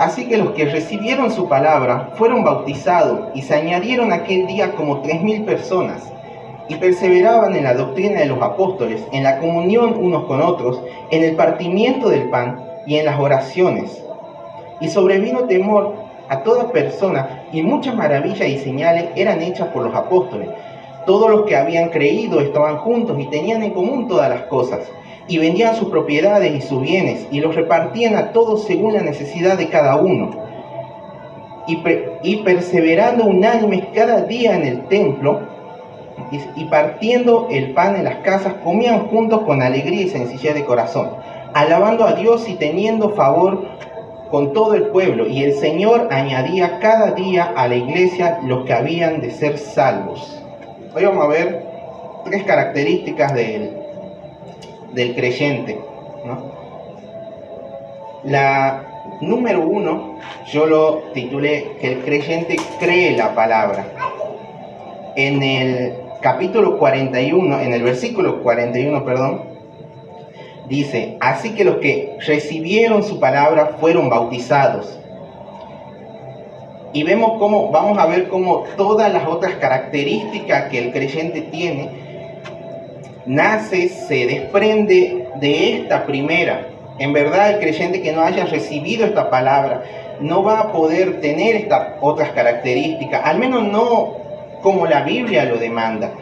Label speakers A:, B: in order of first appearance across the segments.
A: Así que los que recibieron su palabra fueron bautizados y se añadieron aquel día como 3.000 personas y perseveraban en la doctrina de los apóstoles, en la comunión unos con otros, en el partimiento del pan y en las oraciones. Y sobrevino temor a toda persona y muchas maravillas y señales eran hechas por los apóstoles. Todos los que habían creído estaban juntos y tenían en común todas las cosas, y vendían sus propiedades y sus bienes, y los repartían a todos según la necesidad de cada uno. Y perseverando unánimes cada día en el templo, y partiendo el pan en las casas, comían juntos con alegría y sencillez de corazón, alabando a Dios y teniendo favor con todo el pueblo. Y el Señor añadía cada día a la iglesia los que habían de ser salvos. Hoy vamos a ver 3 características del creyente, ¿no? La número 1, yo lo titulé que el creyente cree la palabra. En el capítulo 41, en el versículo 41, dice: así que los que recibieron su palabra fueron bautizados. Y vamos a ver cómo todas las otras características que el creyente tiene se desprende de esta primera. En verdad, el creyente que no haya recibido esta palabra no va a poder tener estas otras características, al menos no como la Biblia lo demanda.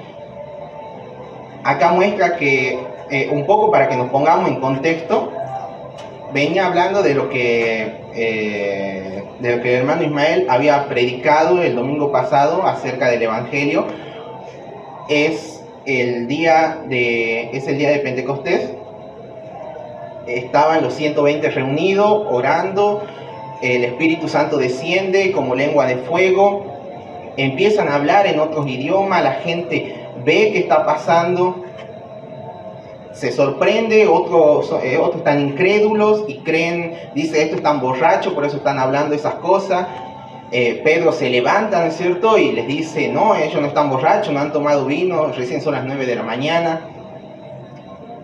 A: Acá muestra que, un poco para que nos pongamos en contexto, venía hablando de lo que el hermano Ismael había predicado el domingo pasado acerca del Evangelio. Es el día de Pentecostés. Estaban los 120 reunidos, orando. El Espíritu Santo desciende como lengua de fuego. Empiezan a hablar en otros idiomas. La gente ve qué está pasando, se sorprende. Otros están incrédulos y creen, dice, estos están borrachos, por eso están hablando esas cosas. Pedro se levanta, ¿no es cierto? Y les dice: no, ellos no están borrachos, no han tomado vino, recién son las 9 de la mañana.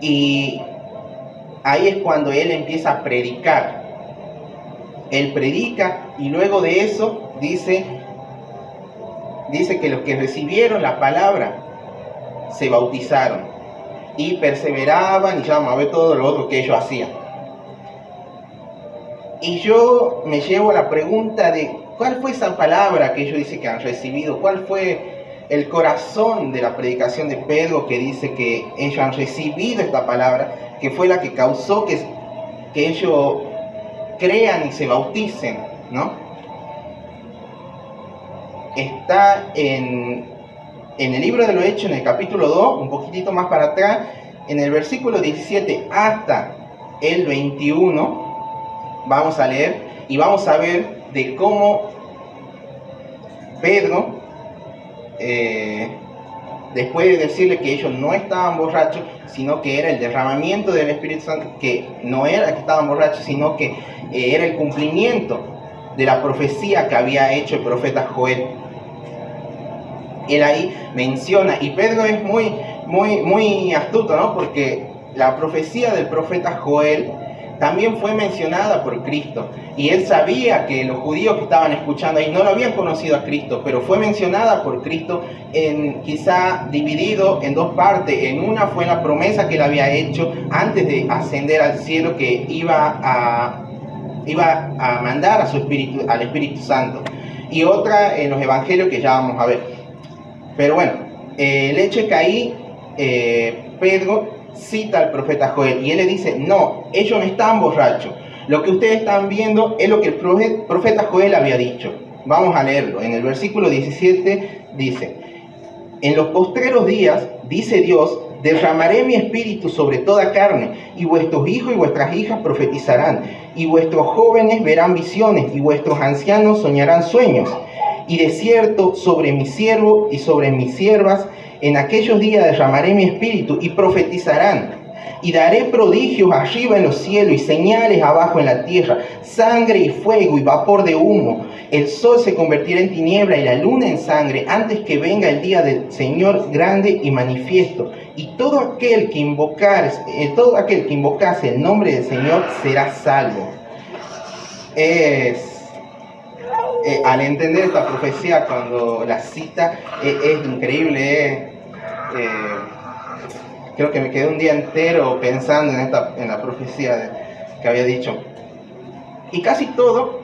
A: Y ahí es cuando él empieza a predicar. Él predica y luego de eso dice que los que recibieron la palabra se bautizaron y perseveraban, y ya vamos a ver todo lo otro que ellos hacían. Y yo me llevo a la pregunta de ¿cuál fue esa palabra que ellos dicen que han recibido? ¿Cuál fue el corazón de la predicación de Pedro que dice que ellos han recibido esta palabra, que fue la que causó que ellos crean y se bauticen, ¿no? Está en el libro de los Hechos, en el capítulo 2, un poquitito más para atrás, en el versículo 17 hasta el 21, vamos a leer y vamos a ver de cómo Pedro, después de decirle que ellos no estaban borrachos, sino que era el derramamiento del Espíritu Santo, que no era que estaban borrachos, sino que era el cumplimiento de la profecía que había hecho el profeta Joel. Él ahí menciona, y Pedro es muy astuto, ¿no? Porque la profecía del profeta Joel también fue mencionada por Cristo, y él sabía que los judíos que estaban escuchando ahí no lo habían conocido a Cristo, pero fue mencionada por Cristo, quizá dividido en 2 partes. En una fue la promesa que él había hecho antes de ascender al cielo, que iba a mandar a su espíritu, al Espíritu Santo, y otra en los evangelios que ya vamos a ver. Pero bueno, el hecho es que ahí Pedro cita al profeta Joel y él le dice: no, ellos no están borrachos, lo que ustedes están viendo es lo que el profeta Joel había dicho. Vamos a leerlo. En el versículo 17 dice: en los postreros días, dice Dios, derramaré mi espíritu sobre toda carne, y vuestros hijos y vuestras hijas profetizarán, y vuestros jóvenes verán visiones, y vuestros ancianos soñarán sueños. Y de cierto, sobre mis siervos y sobre mis siervas, en aquellos días derramaré mi espíritu, y profetizarán. Y daré prodigios arriba en los cielos y señales abajo en la tierra, sangre y fuego y vapor de humo. El sol se convertirá en tiniebla y la luna en sangre, antes que venga el día del Señor grande y manifiesto. Y todo aquel que invocase el nombre del Señor será salvo. Es al entender esta profecía, cuando la cita, es increíble. Creo que me quedé un día entero pensando en la profecía que había dicho. Y casi todo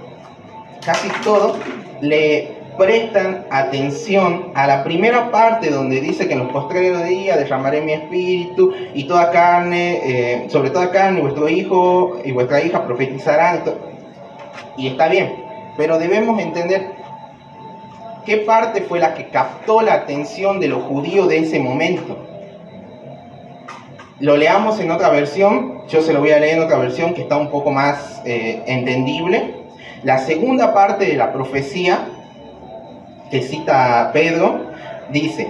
A: le prestan atención a la primera parte donde dice que en los postreros días derramaré mi espíritu y toda carne, sobre toda carne, vuestro hijo y vuestra hija profetizarán. Y está bien, pero debemos entender qué parte fue la que captó la atención de los judíos de ese momento. Lo leamos en otra versión, yo se lo voy a leer en otra versión que está un poco más entendible. La segunda parte de la profecía que cita Pedro dice: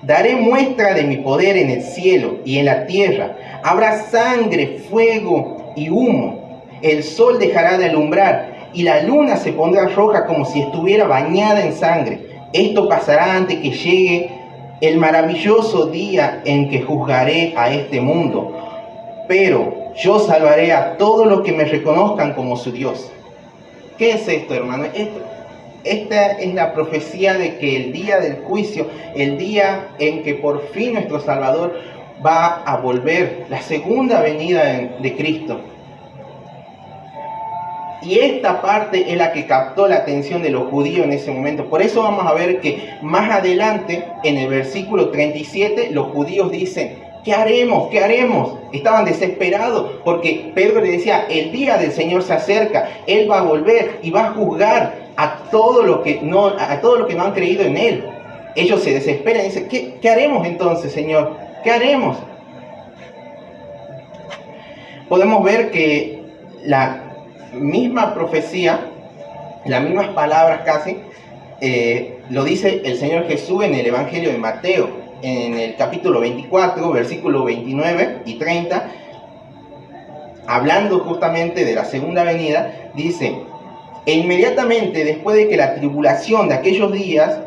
A: daré muestra de mi poder en el cielo y en la tierra. Habrá sangre, fuego y humo. El sol dejará de alumbrar y la luna se pondrá roja como si estuviera bañada en sangre. Esto pasará antes que llegue el maravilloso día en que juzgaré a este mundo. Pero yo salvaré a todos los que me reconozcan como su Dios. ¿Qué es esto, hermano? Esta es la profecía de que el día del juicio, el día en que por fin nuestro Salvador va a volver, la segunda venida de Cristo. Y esta parte es la que captó la atención de los judíos en ese momento. Por eso vamos a ver que más adelante, en el versículo 37, los judíos dicen: ¿qué haremos? ¿Qué haremos? Estaban desesperados porque Pedro le decía: el día del Señor se acerca, Él va a volver y va a juzgar a todo lo que no han creído en Él. Ellos se desesperan y dicen: ¿qué haremos entonces, Señor? ¿Qué haremos? Podemos ver que la misma profecía, las mismas palabras casi, lo dice el Señor Jesús en el Evangelio de Mateo, en el capítulo 24, versículos 29 y 30, hablando justamente de la segunda venida, dice: e inmediatamente después de la tribulación de aquellos días,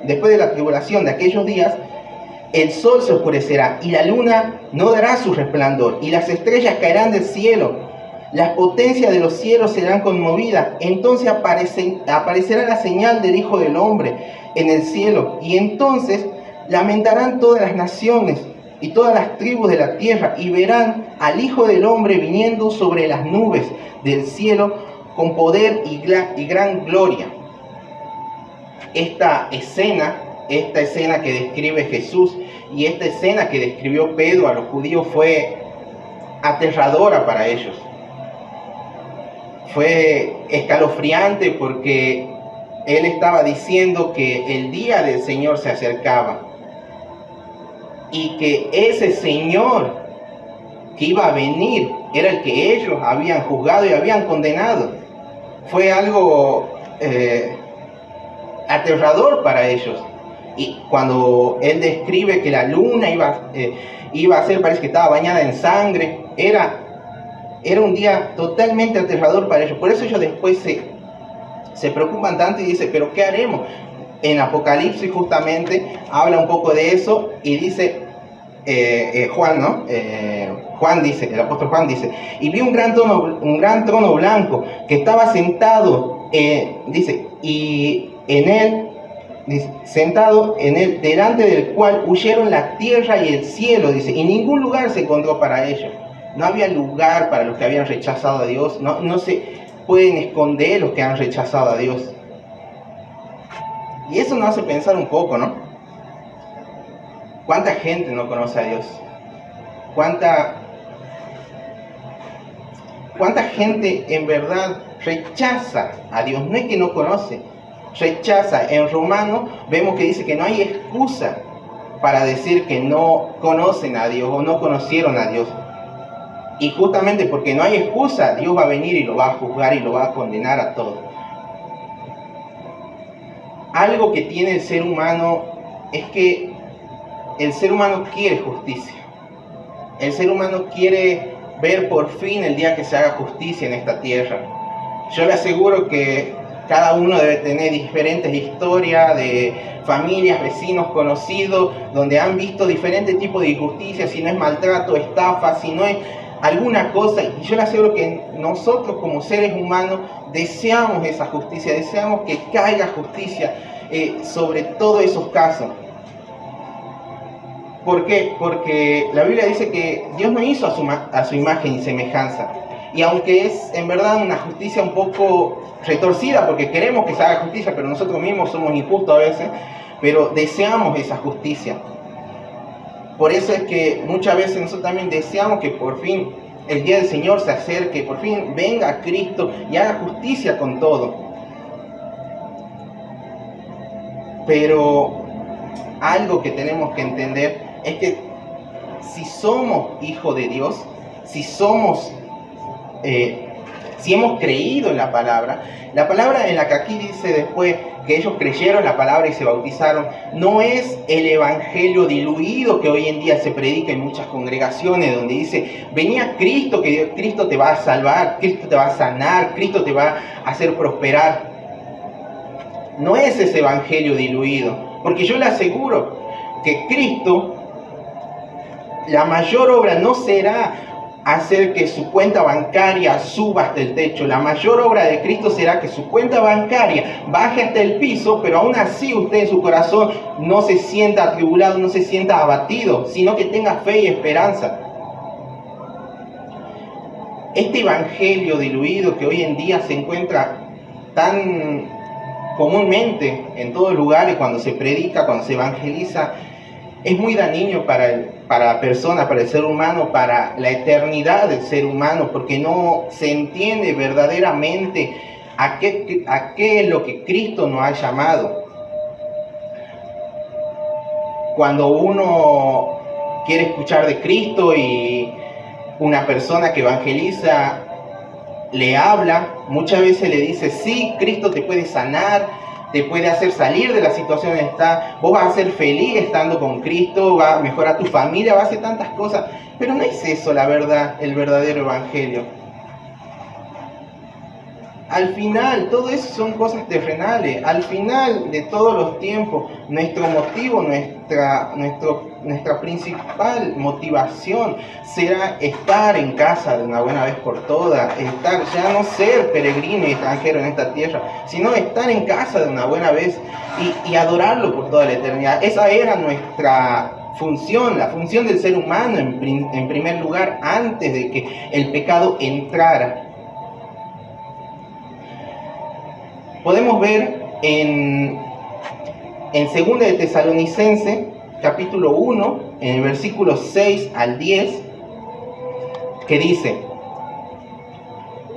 A: el sol se oscurecerá y la luna no dará su resplandor y las estrellas caerán del cielo. Las potencias de los cielos serán conmovidas. Entonces aparecerá la señal del Hijo del Hombre en el cielo. Y entonces lamentarán todas las naciones y todas las tribus de la tierra y verán al Hijo del Hombre viniendo sobre las nubes del cielo con poder y gran gloria. Esta escena que describe Jesús y esta escena que describió Pedro a los judíos fue aterradora para ellos. Fue escalofriante porque él estaba diciendo que el día del Señor se acercaba y que ese Señor que iba a venir era el que ellos habían juzgado y habían condenado. Fue algo aterrador para ellos. Y cuando él describe que la luna iba a ser, parece que estaba bañada en sangre, era un día totalmente aterrador para ellos. Por eso ellos después se preocupan tanto y dicen: ¿pero qué haremos? En Apocalipsis justamente habla un poco de eso y dice Juan, ¿no? Juan dice, el apóstol Juan dice: y vi un gran trono blanco que estaba sentado, dice, y en él, dice, sentado en él, delante del cual huyeron la tierra y el cielo, dice, y ningún lugar se encontró para ellos. No había lugar para los que habían rechazado a Dios. No se pueden esconder los que han rechazado a Dios. Y eso nos hace pensar un poco, ¿no? ¿Cuánta gente no conoce a Dios? ¿Cuánta gente en verdad rechaza a Dios? No es que no conoce, rechaza. En Romanos vemos que dice que no hay excusa para decir que no conocen a Dios o no conocieron a Dios. Y justamente porque no hay excusa, Dios va a venir y lo va a juzgar y lo va a condenar a todos. Algo que tiene el ser humano es que el ser humano quiere justicia. El ser humano quiere ver por fin el día que se haga justicia en esta tierra. Yo le aseguro que cada uno debe tener diferentes historias de familias, vecinos, conocidos, donde han visto diferentes tipos de injusticias, si no es maltrato, estafa, si no es alguna cosa, y yo le aseguro que nosotros como seres humanos deseamos esa justicia, deseamos que caiga justicia sobre todos esos casos. ¿Por qué? Porque la Biblia dice que Dios nos hizo a su imagen y semejanza. Y aunque es en verdad una justicia un poco retorcida, porque queremos que se haga justicia, pero nosotros mismos somos injustos a veces, pero deseamos esa justicia. Por eso es que muchas veces nosotros también deseamos que por fin el día del Señor se acerque, por fin venga Cristo y haga justicia con todo. Pero algo que tenemos que entender es que si somos hijos de Dios, si hemos creído en la palabra en la que aquí dice después que ellos creyeron la palabra y se bautizaron, no es el evangelio diluido que hoy en día se predica en muchas congregaciones, donde dice, venía Cristo, que Cristo te va a salvar, Cristo te va a sanar, Cristo te va a hacer prosperar. No es ese evangelio diluido, porque yo le aseguro que Cristo, la mayor obra no será hacer que su cuenta bancaria suba hasta el techo. La mayor obra de Cristo será que su cuenta bancaria baje hasta el piso, pero aún así usted en su corazón no se sienta atribulado, no se sienta abatido, sino que tenga fe y esperanza. Este evangelio diluido que hoy en día se encuentra tan comúnmente en todos lugares, cuando se predica, cuando se evangeliza, es muy dañino para la persona, para el ser humano, para la eternidad del ser humano, porque no se entiende verdaderamente a qué es lo que Cristo nos ha llamado. Cuando uno quiere escuchar de Cristo y una persona que evangeliza le habla, muchas veces le dice, sí, Cristo te puede sanar, te puede hacer salir de la situación en que está, vos vas a ser feliz estando con Cristo, va a mejorar tu familia, va a hacer tantas cosas, pero no es eso la verdad, el verdadero evangelio. Al final, todo eso son cosas terrenales. Al final de todos los tiempos, nuestro motivo, nuestra principal motivación será estar en casa de una buena vez por todas, ya no ser peregrino y extranjero en esta tierra, sino estar en casa de una buena vez y adorarlo por toda la eternidad. Esa era nuestra función, la función del ser humano en primer lugar, antes de que el pecado entrara. Podemos ver en 2 de Tesalonicenses, capítulo 1, en el versículo 6 al 10, que dice,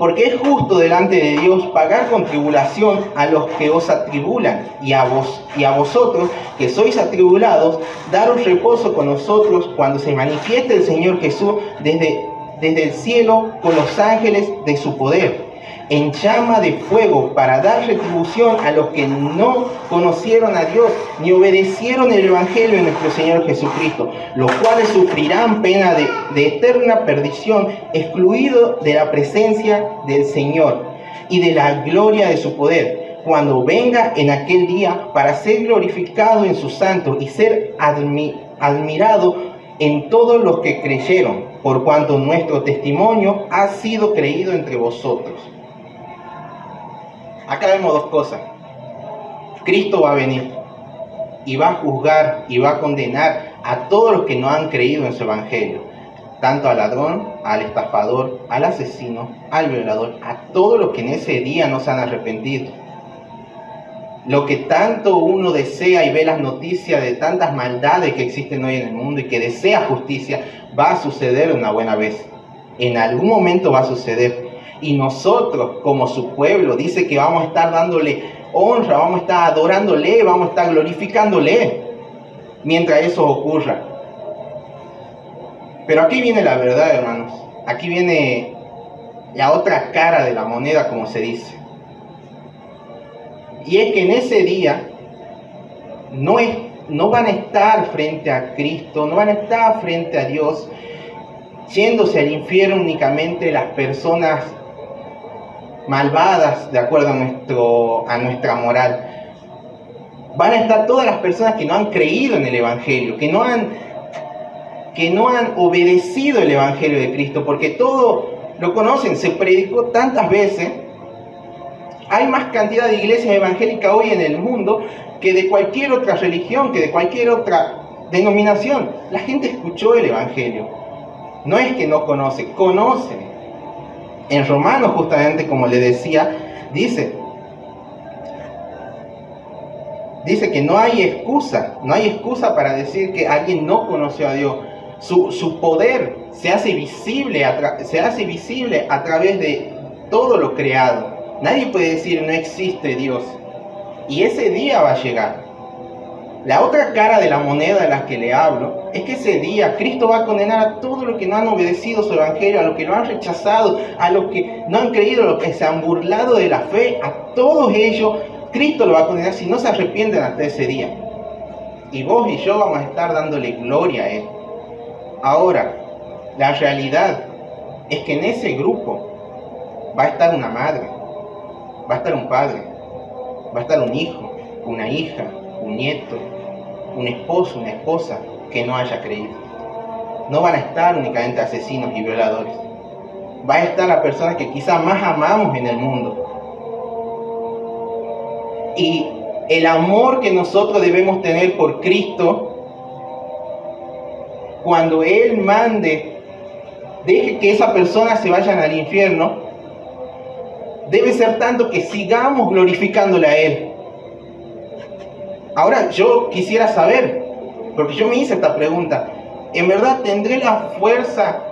A: porque es justo delante de Dios pagar con tribulación a los que os atribulan, y a vosotros que sois atribulados, daros reposo con nosotros cuando se manifieste el Señor Jesús desde el cielo con los ángeles de su poder, en llama de fuego, para dar retribución a los que no conocieron a Dios ni obedecieron el evangelio de nuestro Señor Jesucristo, los cuales sufrirán pena de eterna perdición, excluidos de la presencia del Señor y de la gloria de su poder, cuando venga en aquel día para ser glorificado en sus santos y ser admirado en todos los que creyeron, por cuanto nuestro testimonio ha sido creído entre vosotros. Acá vemos dos cosas. Cristo va a venir y va a juzgar y va a condenar a todos los que no han creído en su evangelio, tanto al ladrón, al estafador, al asesino, al violador, a todos los que en ese día no se han arrepentido. Lo que tanto uno desea y ve las noticias de tantas maldades que existen hoy en el mundo y que desea justicia, va a suceder una buena vez. En algún momento va a suceder. Y nosotros, como su pueblo, dice que vamos a estar dándole honra, vamos a estar adorándole, vamos a estar glorificándole mientras eso ocurra. Pero aquí viene la verdad, hermanos. Aquí viene la otra cara de la moneda, como se dice. Y es que en ese día no van a estar frente a Cristo, no van a estar frente a Dios, yéndose al infierno únicamente las personas malvadas de acuerdo a nuestra moral. Van a estar todas las personas que no han creído en el evangelio, que no han que no han obedecido el Evangelio de Cristo, porque todo lo conocen, se predicó tantas veces. Hay más cantidad de iglesias evangélicas hoy en el mundo que de cualquier otra religión, que de cualquier otra denominación. La gente escuchó el Evangelio. No es que no conoce, conoce. En Romanos, justamente como le decía, dice que no hay excusa para decir que alguien no conoció a Dios. Su poder se hace visible a través de todo lo creado. Nadie puede decir no existe Dios. Y ese día va a llegar. La otra cara de la moneda de la que le hablo es que ese día Cristo va a condenar a todos los que no han obedecido su evangelio, a los que lo han rechazado, a los que no han creído, a los que se han burlado de la fe. A todos ellos Cristo lo va a condenar si no se arrepienten hasta ese día. Y vos y yo vamos a estar dándole gloria a Él. Ahora, la realidad es que en ese grupo va a estar una madre, va a estar un padre, va a estar un hijo, una hija, un nieto, un esposo, una esposa que no haya creído. No van a estar únicamente asesinos y violadores. Va a estar la persona que quizás más amamos en el mundo. Y el amor que nosotros debemos tener por Cristo, cuando Él deje que esa persona se vayan al infierno, debe ser tanto que sigamos glorificándole a Él. Ahora yo quisiera saber, porque yo me hice esta pregunta, ¿en verdad tendré la fuerza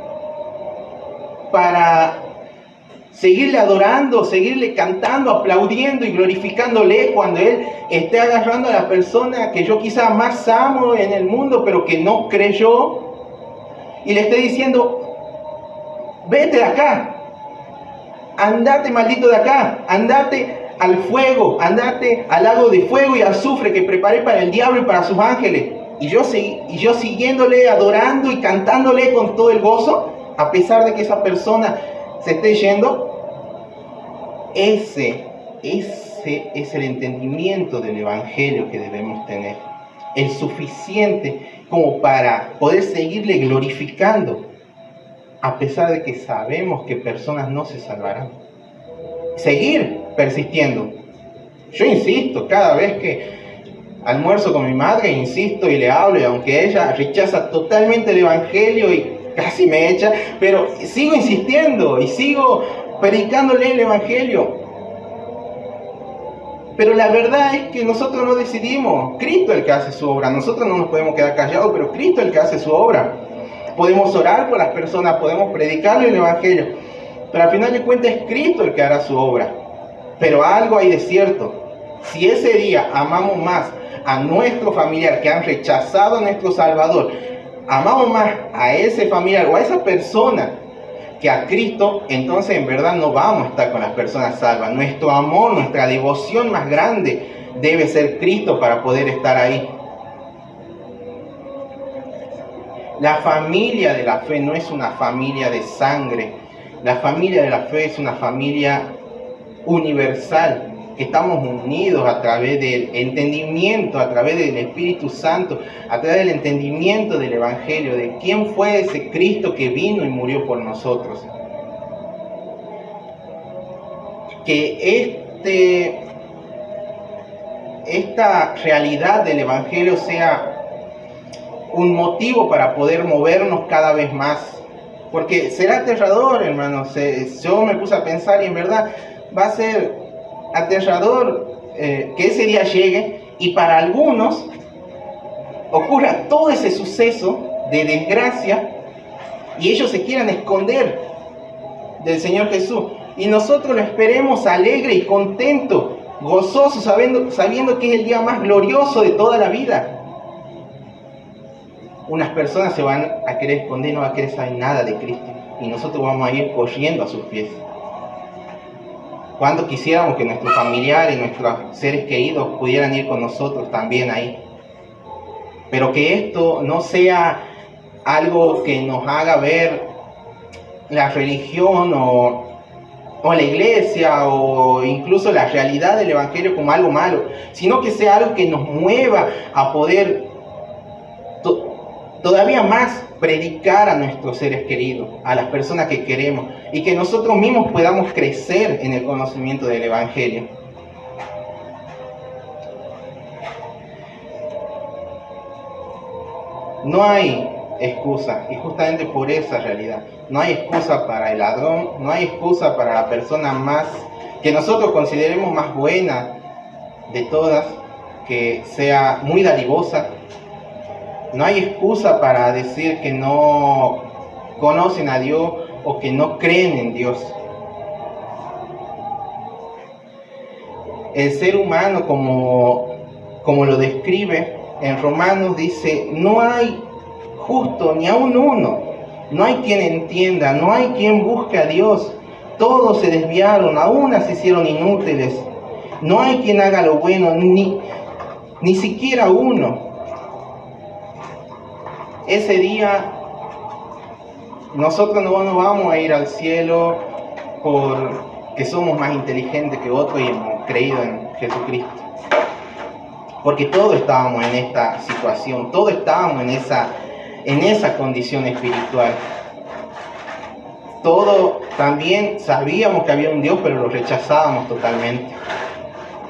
A: para seguirle adorando, seguirle cantando, aplaudiendo y glorificándole cuando Él esté agarrando a la persona que yo quizá más amo en el mundo, pero que no creyó, y le esté diciendo, vete de acá, andate maldito de acá, andate al fuego, andate al lago de fuego y azufre que preparé para el diablo y para sus ángeles? Y yo siguiéndole, adorando y cantándole con todo el gozo, a pesar de que esa persona se esté yendo. Ese es el entendimiento del Evangelio que debemos tener. El suficiente como para poder seguirle glorificando, a pesar de que sabemos que personas no se salvarán. Seguir persistiendo. Yo insisto, cada vez que almuerzo con mi madre, insisto y le hablo, y aunque ella rechaza totalmente el Evangelio y casi me echa, pero sigo insistiendo y sigo predicándole el Evangelio. Pero la verdad es que nosotros no decidimos. Cristo es el que hace su obra. Nosotros no nos podemos quedar callados, pero Cristo es el que hace su obra. Podemos orar por las personas, podemos predicarle el Evangelio, pero al final de cuentas es Cristo el que hará su obra. Pero algo hay de cierto. Si ese día amamos más a nuestro familiar que han rechazado a nuestro Salvador, amamos más a ese familiar o a esa persona que a Cristo, entonces en verdad no vamos a estar con las personas salvas. Nuestro amor, nuestra devoción más grande debe ser Cristo para poder estar ahí. La familia de la fe no es una familia de sangre. La familia de la fe es una familia universal, que estamos unidos a través del entendimiento, a través del Espíritu Santo, a través del entendimiento del Evangelio, de quién fue ese Cristo que vino y murió por nosotros. Que esta realidad del Evangelio sea un motivo para poder movernos cada vez más, porque será aterrador, hermanos. Yo me puse a pensar y en verdad va a ser aterrador que ese día llegue y para algunos ocurra todo ese suceso de desgracia y ellos se quieran esconder del Señor Jesús y nosotros lo esperemos alegre y contento, gozoso, sabiendo que es el día más glorioso de toda la vida. Unas personas se van a querer esconder, no van a querer saber nada de Cristo y nosotros vamos a ir corriendo a sus pies. Cuánto quisiéramos que nuestros familiares, nuestros seres queridos pudieran ir con nosotros también ahí. Pero que esto no sea algo que nos haga ver la religión o la iglesia o incluso la realidad del Evangelio como algo malo, sino que sea algo que nos mueva a poder todavía más predicar a nuestros seres queridos, a las personas que queremos, y que nosotros mismos podamos crecer en el conocimiento del Evangelio. No hay excusa, y justamente por esa realidad, no hay excusa para el ladrón, no hay excusa para la persona más que nosotros consideremos más buena de todas, que sea muy dadivosa. No hay excusa para decir que no conocen a Dios o que no creen en Dios. El ser humano, como lo describe en Romanos, dice: no hay justo ni aun uno, no hay quien entienda, no hay quien busque a Dios. Todos se desviaron, aún se hicieron inútiles. No hay quien haga lo bueno, ni siquiera uno. Ese día nosotros no nos vamos a ir al cielo porque somos más inteligentes que otros y hemos creído en Jesucristo. Porque todos estábamos en esta situación, todos estábamos en esa condición espiritual. Todos también sabíamos que había un Dios, pero lo rechazábamos totalmente.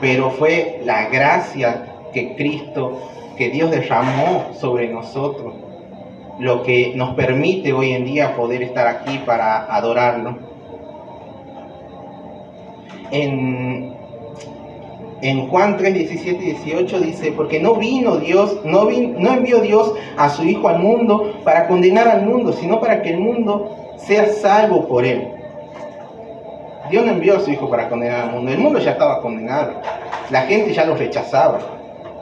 A: Pero fue la gracia que Dios derramó sobre nosotros, lo que nos permite hoy en día poder estar aquí para adorarlo. En Juan 3, 17 y 18 dice: porque no envió Dios a su Hijo al mundo para condenar al mundo, sino para que el mundo sea salvo por él. Dios no envió a su Hijo para condenar al mundo. El mundo ya estaba condenado. La gente ya lo rechazaba.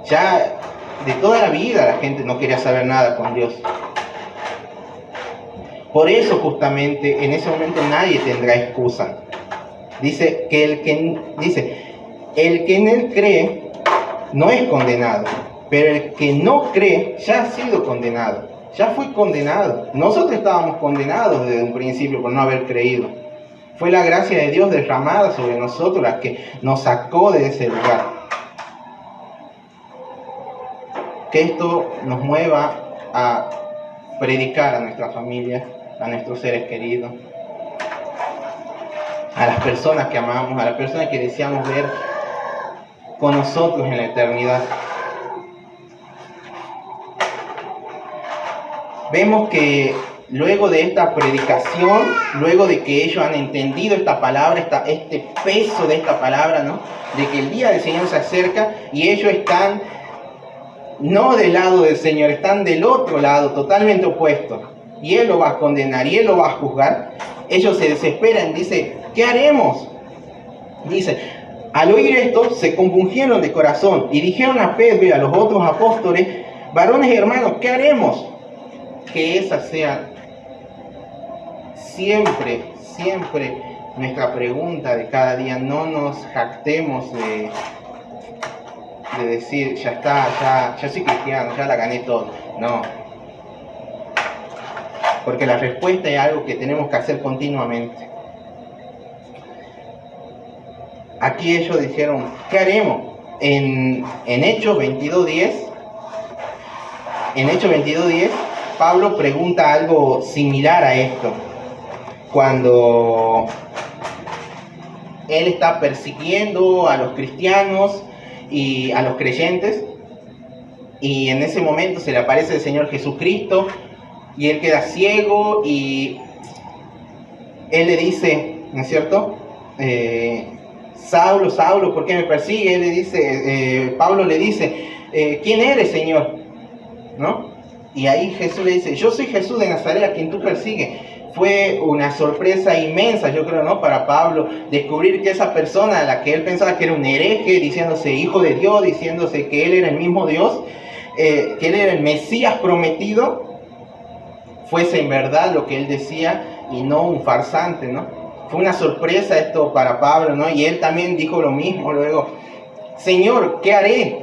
A: Ya de toda la vida la gente no quería saber nada con Dios. Por eso justamente en ese momento nadie tendrá excusa. Dice que el que en él cree no es condenado, pero el que no cree ya ha sido condenado. Ya fue condenado. Nosotros estábamos condenados desde un principio por no haber creído. Fue la gracia de Dios derramada sobre nosotros la que nos sacó de ese lugar. Que esto nos mueva a predicar a nuestra familia, a nuestros seres queridos, a las personas que amamos, a las personas que deseamos ver con nosotros en la eternidad. Vemos que luego de esta predicación, luego de que ellos han entendido esta palabra, este peso de esta palabra, ¿no?, de que el día del Señor se acerca y ellos están no del lado del Señor, están del otro lado, totalmente opuesto, y Él lo va a condenar y Él lo va a juzgar. Ellos se desesperan, dice: ¿qué haremos? Dice: al oír esto se compungieron de corazón y dijeron a Pedro y a los otros apóstoles: varones y hermanos, ¿qué haremos? Que esa sea siempre nuestra pregunta de cada día. No nos jactemos de decir: ya está, ya soy cristiano, ya la gané todo. No. Porque la respuesta es algo que tenemos que hacer continuamente. Aquí ellos dijeron: ¿qué haremos? En Hechos 22:10, Pablo pregunta algo similar a esto. Cuando él está persiguiendo a los cristianos y a los creyentes, y en ese momento se le aparece el Señor Jesucristo y él queda ciego y él le dice, ¿no es cierto?, Saulo, Saulo, ¿por qué me persigue? Él le dice, Pablo le dice, ¿quién eres, Señor? ¿No? Y ahí Jesús le dice: yo soy Jesús de Nazaret, a quien tú persigues. Fue una sorpresa inmensa, yo creo, ¿no?, para Pablo, descubrir que esa persona a la que él pensaba que era un hereje, diciéndose hijo de Dios, diciéndose que él era el mismo Dios, que él era el Mesías prometido, fuese en verdad lo que él decía y no un farsante, ¿no? Fue una sorpresa esto para Pablo, ¿no? Y él también dijo lo mismo luego: Señor, ¿qué haré?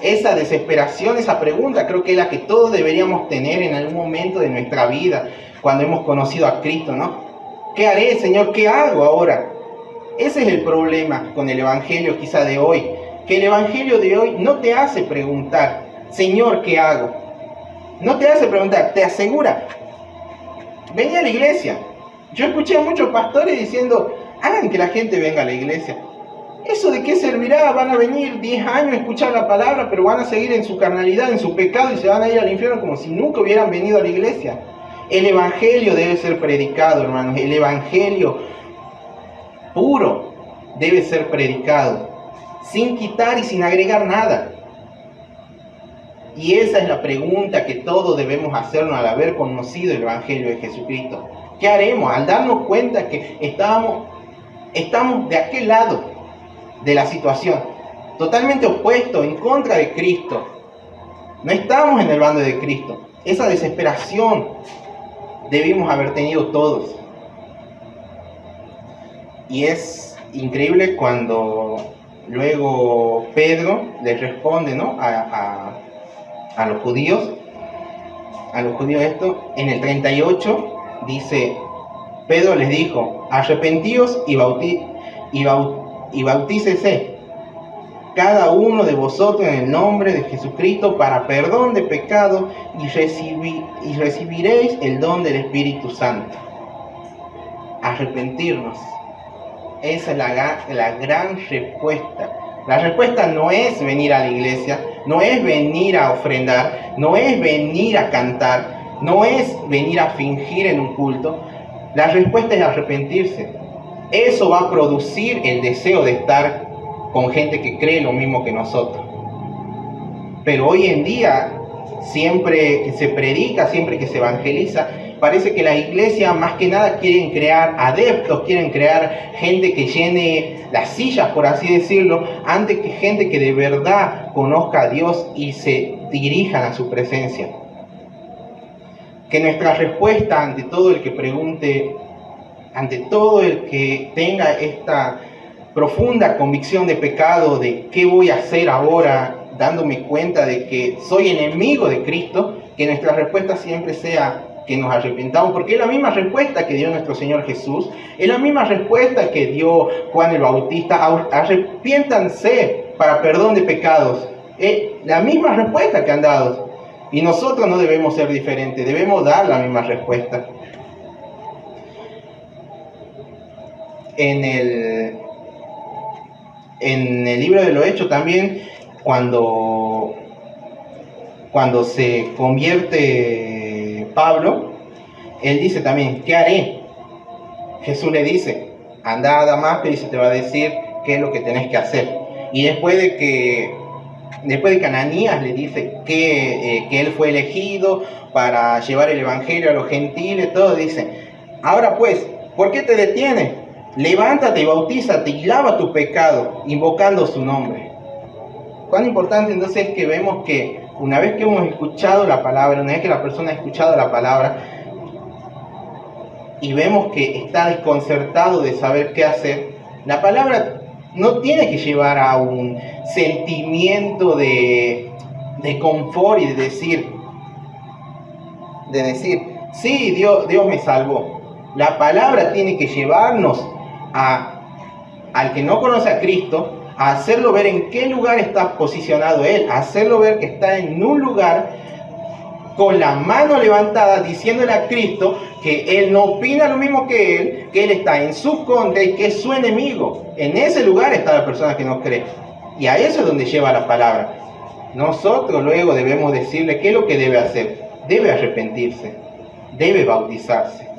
A: Esa desesperación, esa pregunta, creo que es la que todos deberíamos tener en algún momento de nuestra vida, cuando hemos conocido a Cristo, ¿no? ¿Qué haré, Señor? ¿Qué hago ahora? Ese es el problema con el Evangelio quizá de hoy, que el Evangelio de hoy no te hace preguntar: Señor, ¿qué hago? No te hace preguntar, te asegura. Vení a la iglesia. Yo escuché a muchos pastores diciendo, hagan que la gente venga a la iglesia. ¿Eso de qué servirá? Van a venir 10 años a escuchar la palabra, pero van a seguir en su carnalidad, en su pecado, y se van a ir al infierno como si nunca hubieran venido a la iglesia. El evangelio debe ser predicado, hermanos. El evangelio puro debe ser predicado, sin quitar y sin agregar nada. Y esa es la pregunta que todos debemos hacernos al haber conocido el evangelio de Jesucristo. ¿Qué haremos al darnos cuenta que estamos de aquel lado de la situación, totalmente opuesto, en contra de Cristo? No estamos en el bando de Cristo. Esa desesperación debimos haber tenido todos. Y es increíble cuando luego Pedro les responde, ¿no?, a los judíos. Esto, en el 38 dice, Pedro les dijo, arrepentíos y bautícese cada uno de vosotros en el nombre de Jesucristo para perdón de pecado y recibiréis el don del Espíritu Santo. Arrepentirnos. Esa es la gran respuesta. La respuesta no es venir a la iglesia, no es venir a ofrendar, no es venir a cantar, no es venir a fingir en un culto. La respuesta es arrepentirse. Eso va a producir el deseo de estar con gente que cree lo mismo que nosotros. Pero hoy en día, siempre que se predica, siempre que se evangeliza, parece que la iglesia más que nada quieren crear adeptos, quieren crear gente que llene las sillas, por así decirlo, antes que gente que de verdad conozca a Dios y se dirijan a su presencia. Que nuestra respuesta ante todo el que pregunte, ante todo el que tenga esta profunda convicción de pecado, de qué voy a hacer ahora, dándome cuenta de que soy enemigo de Cristo, que nuestra respuesta siempre sea que nos arrepentamos, porque es la misma respuesta que dio nuestro Señor Jesús, es la misma respuesta que dio Juan el Bautista: arrepiéntanse para perdón de pecados. Es la misma respuesta que han dado, y nosotros no debemos ser diferentes, debemos dar la misma respuesta. En el libro de los Hechos también, cuando se convierte Pablo, él dice también, ¿qué haré? Jesús le dice, anda a Damasco y se te va a decir qué es lo que tenés que hacer. Y después de que Ananías le dice que él fue elegido para llevar el evangelio a los gentiles, todo, dice, ahora pues, ¿por qué te detienes? Levántate y bautízate y lava tus pecados, invocando su nombre. Cuán importante entonces es que vemos que una vez que hemos escuchado la palabra, una vez que la persona ha escuchado la palabra y vemos que está desconcertado de saber qué hacer, la palabra no tiene que llevar a un sentimiento de confort y de decir, sí, Dios me salvó. La palabra tiene que llevarnos al que no conoce a Cristo, a hacerlo ver en qué lugar está posicionado él, a hacerlo ver que está en un lugar con la mano levantada, diciéndole a Cristo que él no opina lo mismo que él está en su contra y que es su enemigo. En ese lugar está la persona que no cree. Y a eso es donde lleva la palabra. Nosotros luego debemos decirle qué es lo que debe hacer. Debe arrepentirse, debe bautizarse.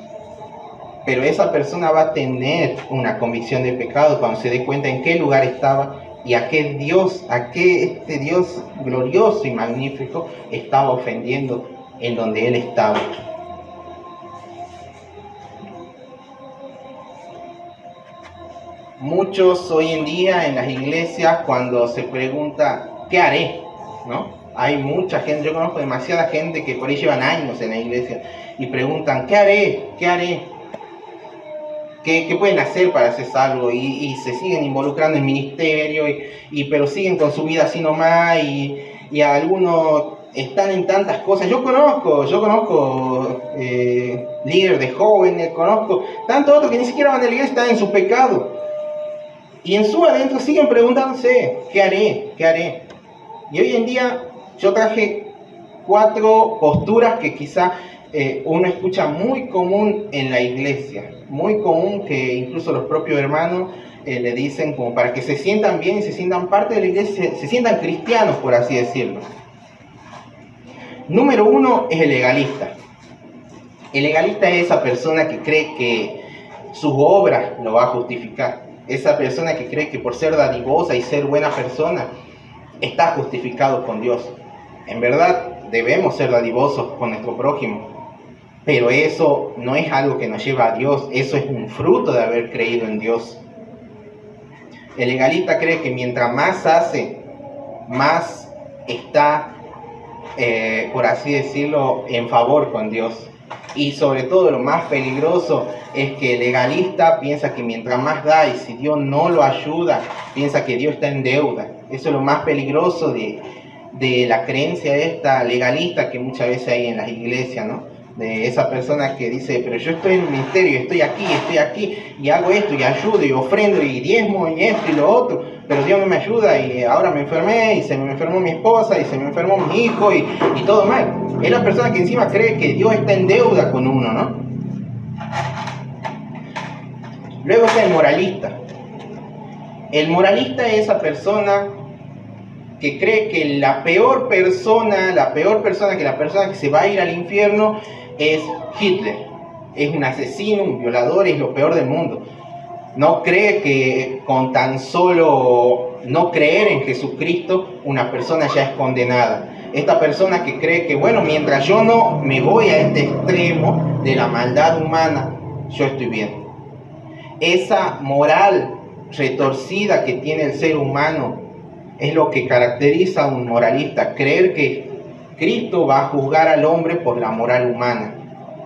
A: Pero esa persona va a tener una convicción de pecado cuando se dé cuenta en qué lugar estaba y a qué este Dios glorioso y magnífico estaba ofendiendo en donde él estaba. Muchos hoy en día en las iglesias, cuando se pregunta ¿qué haré?, ¿no? Hay mucha gente, yo conozco demasiada gente que por ahí llevan años en la iglesia y preguntan ¿qué haré? ¿Qué haré? ¿Qué pueden hacer para ser salvos? Y se siguen involucrando en ministerio, pero siguen con su vida así nomás, y algunos están en tantas cosas. Yo conozco líderes de jóvenes, conozco tantos otros que ni siquiera van a la iglesia, están en su pecado. Y en su adentro siguen preguntándose, ¿qué haré? ¿Qué haré? Y hoy en día yo traje 4 posturas que quizá uno escucha muy común en la iglesia, muy común, que incluso los propios hermanos le dicen como para que se sientan bien y se sientan parte de la iglesia, se sientan cristianos, por así decirlo. Número 1 es el legalista. El legalista es esa persona que cree que sus obras lo va a justificar. Esa persona que cree que por ser dadivosa y ser buena persona está justificado con Dios. En verdad debemos ser dadivosos con nuestro prójimo, pero eso no es algo que nos lleva a Dios, eso es un fruto de haber creído en Dios. El legalista cree que mientras más hace, más está, por así decirlo, en favor con Dios. Y sobre todo lo más peligroso es que el legalista piensa que mientras más da, y si Dios no lo ayuda, piensa que Dios está en deuda. Eso es lo más peligroso de la creencia esta legalista que muchas veces hay en las iglesias, ¿no? De esa persona que dice, pero yo estoy en el ministerio, estoy aquí, y hago esto, y ayudo, y ofrendo, y diezmo, y esto, y lo otro, pero Dios no me ayuda, y ahora me enfermé, y se me enfermó mi esposa, y se me enfermó mi hijo, y todo mal. Es la persona que encima cree que Dios está en deuda con uno, ¿no? Luego está el moralista. El moralista es esa persona que cree que la peor persona que la persona que se va a ir al infierno es Hitler. Es un asesino, un violador, es lo peor del mundo. No cree que con tan solo no creer en Jesucristo una persona ya es condenada. Esta persona que cree que, bueno, mientras yo no me voy a este extremo de la maldad humana, yo estoy bien. Esa moral retorcida que tiene el ser humano es lo que caracteriza a un moralista, creer que Cristo va a juzgar al hombre por la moral humana.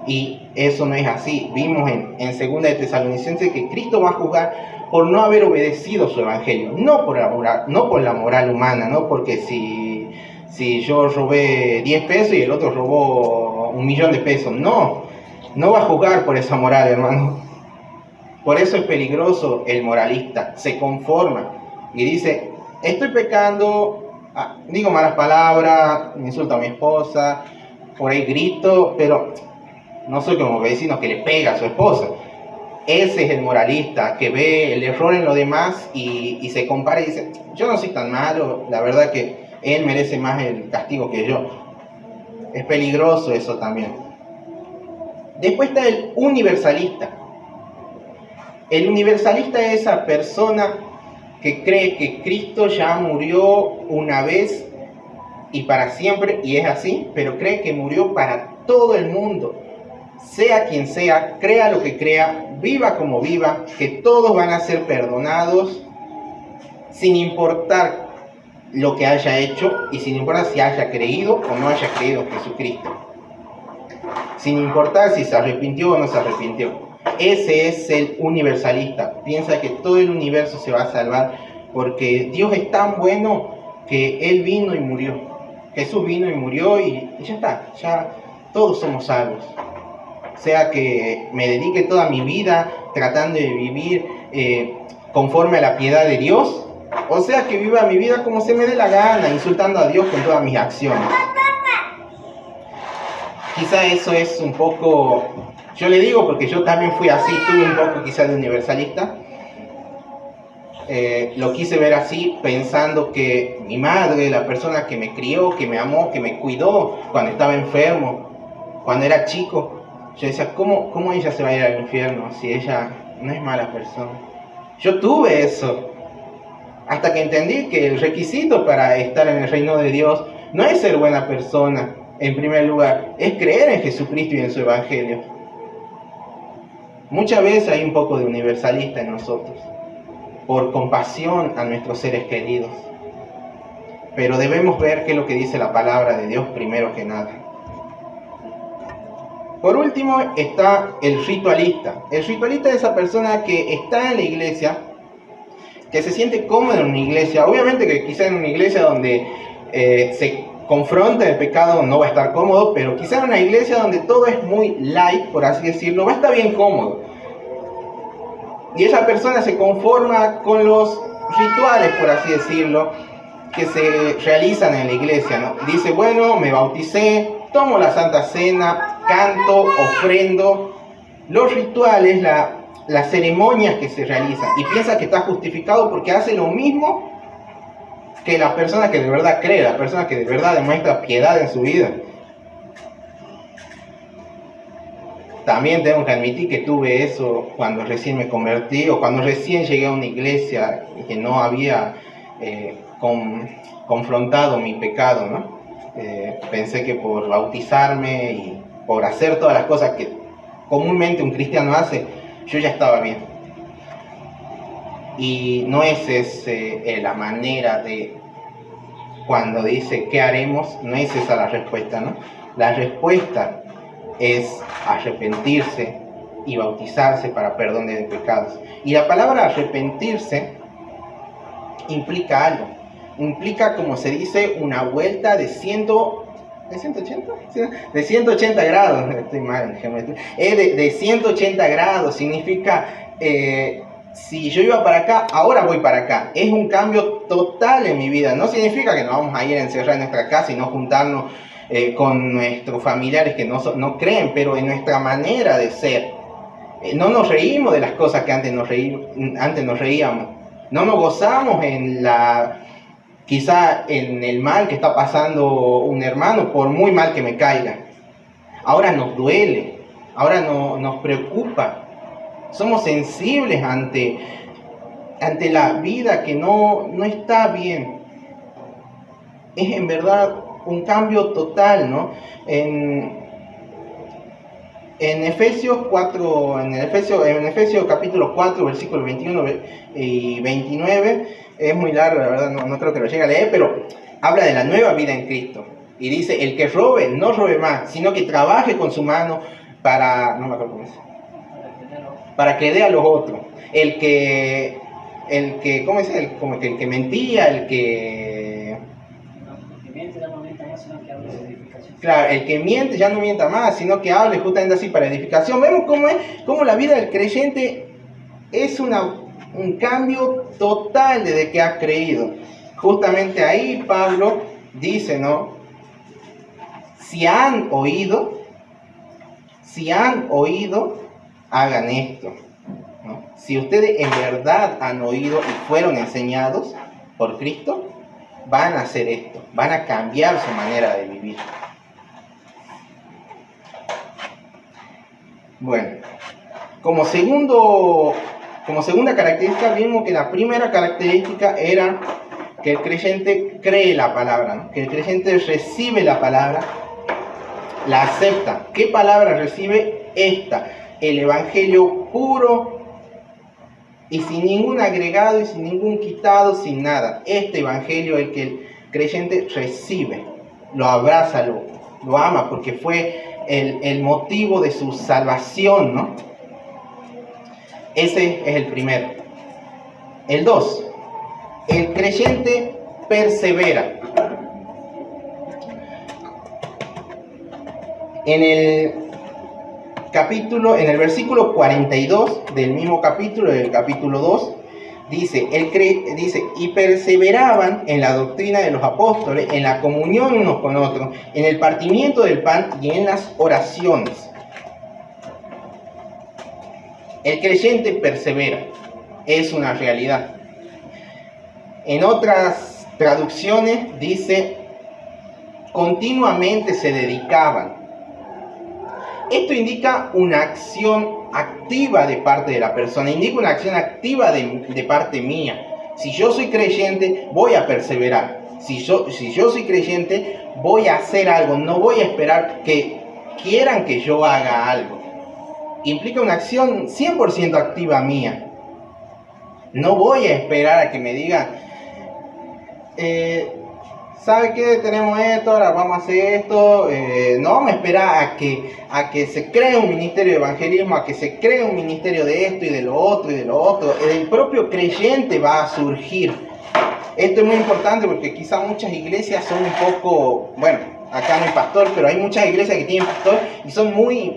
A: Y eso no es así. Vimos en 2 de Tesalonicenses que Cristo va a juzgar por no haber obedecido su evangelio, no por la moral humana, no porque si yo robé 10 pesos y el otro robó 1.000.000 de pesos, no va a juzgar por esa moral, hermano. Por eso es peligroso el moralista, se conforma y dice, estoy pecando, digo malas palabras, insulto a mi esposa, por ahí grito, pero no soy como vecino que le pega a su esposa. Ese es el moralista que ve el error en los demás y se compara y dice, yo no soy tan malo, la verdad que él merece más el castigo que yo. Es peligroso eso también. Después está el universalista. El universalista es esa persona que cree que Cristo ya murió una vez y para siempre, y es así, pero cree que murió para todo el mundo, sea quien sea, crea lo que crea, viva como viva, que todos van a ser perdonados sin importar lo que haya hecho y sin importar si haya creído o no haya creído en Jesucristo, sin importar si se arrepintió o no se arrepintió. Ese es el universalista, piensa que todo el universo se va a salvar porque Dios es tan bueno que Él vino y murió. Jesús vino y murió y ya está, ya todos somos salvos. Sea que me dedique toda mi vida tratando de vivir conforme a la piedad de Dios, o sea que viva mi vida como se me dé la gana, insultando a Dios con todas mis acciones. Quizá eso es un poco, yo le digo porque yo también fui así, tuve un poco quizá de universalista. Lo quise ver así pensando que mi madre, la persona que me crió, que me amó, que me cuidó cuando estaba enfermo, cuando era chico, yo decía, ¿cómo ella se va a ir al infierno si ella no es mala persona? Yo tuve eso, hasta que entendí que el requisito para estar en el reino de Dios no es ser buena persona, en primer lugar, es creer en Jesucristo y en su evangelio. Muchas veces hay un poco de universalista en nosotros, por compasión a nuestros seres queridos. Pero debemos ver qué es lo que dice la palabra de Dios primero que nada. Por último está el ritualista. El ritualista es esa persona que está en la iglesia, que se siente cómoda en una iglesia. Obviamente que quizá en una iglesia donde se confronta el pecado no va a estar cómodo, pero quizá en una iglesia donde todo es muy light, por así decirlo, va a estar bien cómodo. Y esa persona se conforma con los rituales, por así decirlo, que se realizan en la iglesia, ¿no? Dice, bueno, me bauticé, tomo la Santa Cena, canto, ofrendo, los rituales, las ceremonias que se realizan, y piensa que está justificado porque hace lo mismo que la persona que de verdad cree, la persona que de verdad demuestra piedad en su vida. También tengo que admitir que tuve eso cuando recién me convertí o cuando recién llegué a una iglesia y que no había confrontado mi pecado, ¿no? Pensé que por bautizarme y por hacer todas las cosas que comúnmente un cristiano hace, yo ya estaba bien. Y no es la manera de cuando dice ¿qué haremos? No es esa la respuesta, ¿no? La respuesta es arrepentirse y bautizarse para perdón de pecados. Y la palabra arrepentirse implica algo. Implica, como se dice, una vuelta de 180? De 180 grados. Estoy mal en geometría. De 180 grados significa si yo iba para acá, ahora voy para acá. Es un cambio total en mi vida. No significa que nos vamos a ir a encerrar en nuestra casa y no juntarnos con nuestros familiares que no creen, pero en nuestra manera de ser. No nos reímos de las cosas que antes nos reíamos. No nos gozamos quizá en el mal que está pasando un hermano, por muy mal que me caiga. Ahora nos duele, ahora nos preocupa. Somos sensibles ante la vida que no está bien. Es en verdad un cambio total, ¿no? En Efesios 4, en Efesios capítulo 4, versículos 21 y 29, es muy largo, la verdad, no creo que lo llegue a leer, pero habla de la nueva vida en Cristo. Y dice, el que robe, no robe más, sino que trabaje con su mano no me acuerdo cómo es, para que dé a los otros. El que mentía, claro, el que miente ya no mienta más, sino que hable justamente así para edificación. Vemos cómo la vida del creyente es un cambio total desde que ha creído. Justamente ahí Pablo dice, ¿no? Si han oído, hagan esto, ¿no? Si ustedes en verdad han oído y fueron enseñados por Cristo, van a hacer esto, van a cambiar su manera de vivir. Bueno, como segunda característica, vimos que la primera característica era que el creyente cree la palabra, ¿no? Que el creyente recibe la palabra, la acepta. ¿Qué palabra recibe? Esta, el evangelio puro y sin ningún agregado y sin ningún quitado, sin nada. Este evangelio es el que el creyente recibe, lo abraza, lo ama, porque fue el motivo de su salvación, ¿no? Ese es el primero. El 2, el creyente persevera. En el versículo 42 del mismo capítulo, del capítulo 2, dice, y perseveraban en la doctrina de los apóstoles, en la comunión unos con otros, en el partimiento del pan y en las oraciones. El creyente persevera, es una realidad. En otras traducciones dice, continuamente se dedicaban. Esto indica una acción activa de parte de la persona, indica una acción activa de parte mía. Si yo soy creyente, voy a perseverar. Si yo soy creyente, voy a hacer algo, no voy a esperar que quieran que yo haga algo. Implica una acción 100% activa mía. No voy a esperar a que me digan, ¿sabe qué? Tenemos esto, ahora vamos a hacer esto. No me espera a que se cree un ministerio de evangelismo, a que se cree un ministerio de esto y de lo otro y de lo otro. El propio creyente va a surgir Esto es muy importante porque quizá muchas iglesias son un poco, bueno, acá no hay pastor, pero hay muchas iglesias que tienen pastor y son muy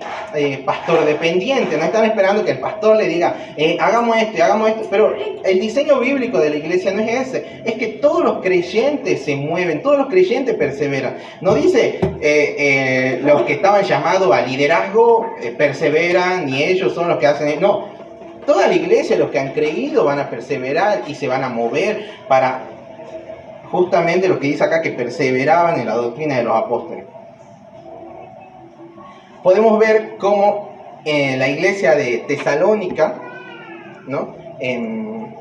A: pastor dependientes, no están esperando que el pastor le diga, hagamos esto, pero el diseño bíblico de la iglesia no es ese, es que todos los creyentes se mueven, todos los creyentes perseveran. No dice los que estaban llamados a liderazgo perseveran y ellos son los que hacen, no, toda la iglesia, los que han creído van a perseverar y se van a mover para justamente lo que dice acá, que perseveraban en la doctrina de los apóstoles. Podemos ver cómo en la iglesia de Tesalónica, ¿no? En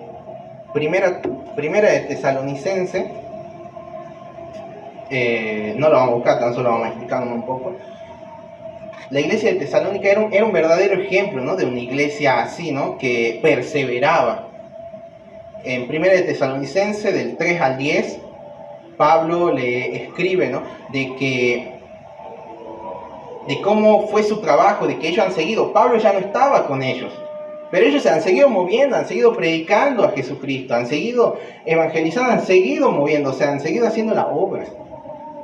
A: primera de Tesalonicense, no lo vamos a buscar, tan solo vamos a explicarnos un poco. La iglesia de Tesalónica era un verdadero ejemplo, ¿no? De una iglesia así, ¿no? Que perseveraba. En primera de Tesalonicense, del 3 al 10, Pablo le escribe, ¿no? De cómo fue su trabajo, de que ellos han seguido. Pablo ya no estaba con ellos, pero ellos se han seguido moviendo, han seguido predicando a Jesucristo, han seguido evangelizando, han seguido moviéndose, han seguido haciendo la obra.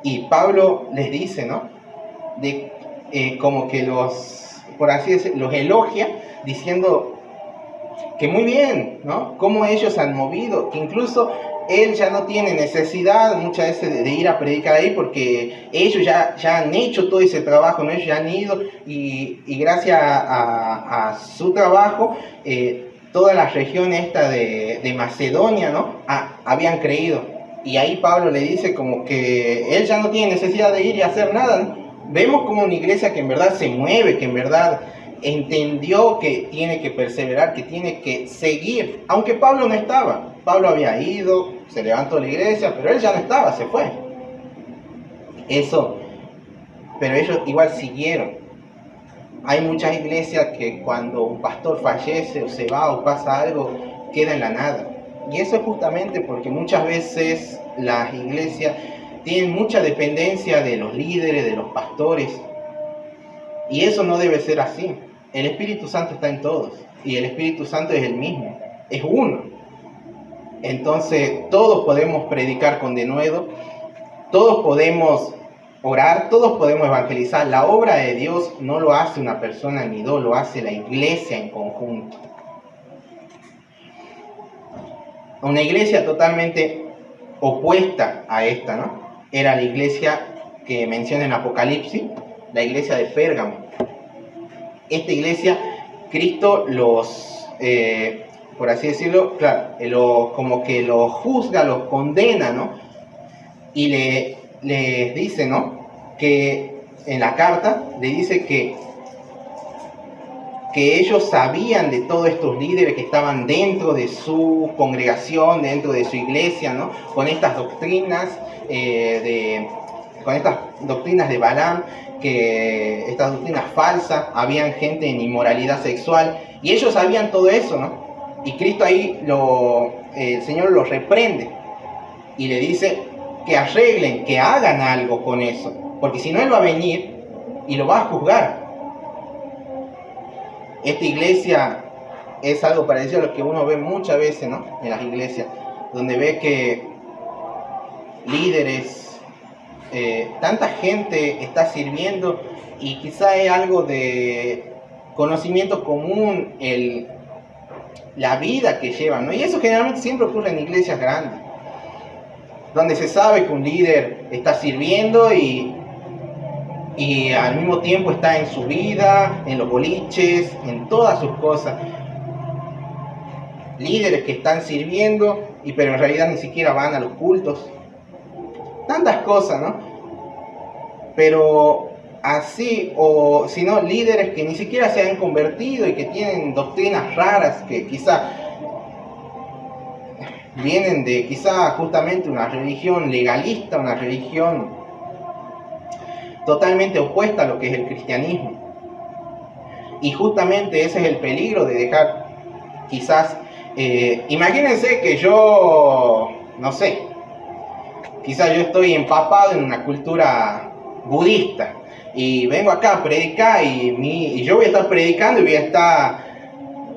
A: Y Pablo les dice, ¿no? Como que por así decirlo, los elogia, diciendo que muy bien, ¿no? Cómo ellos han movido, que incluso él ya no tiene necesidad muchas veces de ir a predicar ahí, porque ellos ya han hecho todo ese trabajo, ¿no? Ellos ya han ido y gracias a su trabajo, toda la región esta de Macedonia, ¿no? Habían creído. Y ahí Pablo le dice como que él ya no tiene necesidad de ir y hacer nada, ¿no? Vemos como una iglesia que en verdad se mueve, que en verdad entendió que tiene que perseverar, que tiene que seguir, aunque Pablo no estaba. Pablo había ido, se levantó la iglesia, pero él ya no estaba, se fue. Pero ellos igual siguieron. Hay muchas iglesias que cuando un pastor fallece o se va o pasa algo, queda en la nada. Y eso es justamente porque muchas veces las iglesias tienen mucha dependencia de los líderes, de los pastores. Y eso no debe ser así. El Espíritu Santo está en todos. Y el Espíritu Santo es el mismo. Es uno. Entonces todos podemos predicar con denuedo. Todos podemos orar. Todos podemos evangelizar. La obra de Dios no lo hace una persona ni dos. Lo hace la iglesia en conjunto. Una iglesia totalmente opuesta a esta, ¿no? Era la iglesia que menciona en Apocalipsis, la iglesia de Pérgamo. Esta iglesia, Cristo por así decirlo, claro, como que los juzga, los condena, ¿no? Y les dice, ¿no? Que en la carta le dice que ellos sabían de todos estos líderes que estaban dentro de su congregación, dentro de su iglesia, ¿no? Con estas doctrinas de Balaam, que estas doctrinas falsas, habían gente en inmoralidad sexual, y ellos sabían todo eso, ¿no? Y Cristo ahí, el Señor los reprende y le dice que arreglen, que hagan algo con eso, porque si no Él va a venir y lo va a juzgar. Esta iglesia es algo parecido a lo que uno ve muchas veces, ¿no? En las iglesias, donde ve que líderes, tanta gente está sirviendo y quizá es algo de conocimiento común la vida que llevan, ¿no? Y eso generalmente siempre ocurre en iglesias grandes, donde se sabe que un líder está sirviendo y al mismo tiempo está en su vida, en los boliches, en todas sus cosas. Líderes que están sirviendo, pero en realidad ni siquiera van a los cultos. Tantas cosas, ¿no? Pero así, o si no, líderes que ni siquiera se han convertido y que tienen doctrinas raras, que quizá vienen de quizá justamente una religión legalista, una religión totalmente opuesta a lo que es el cristianismo. Y justamente ese es el peligro de dejar, quizás, imagínense que yo, no sé, quizás yo estoy empapado en una cultura budista y vengo acá a predicar y yo voy a estar predicando y voy a estar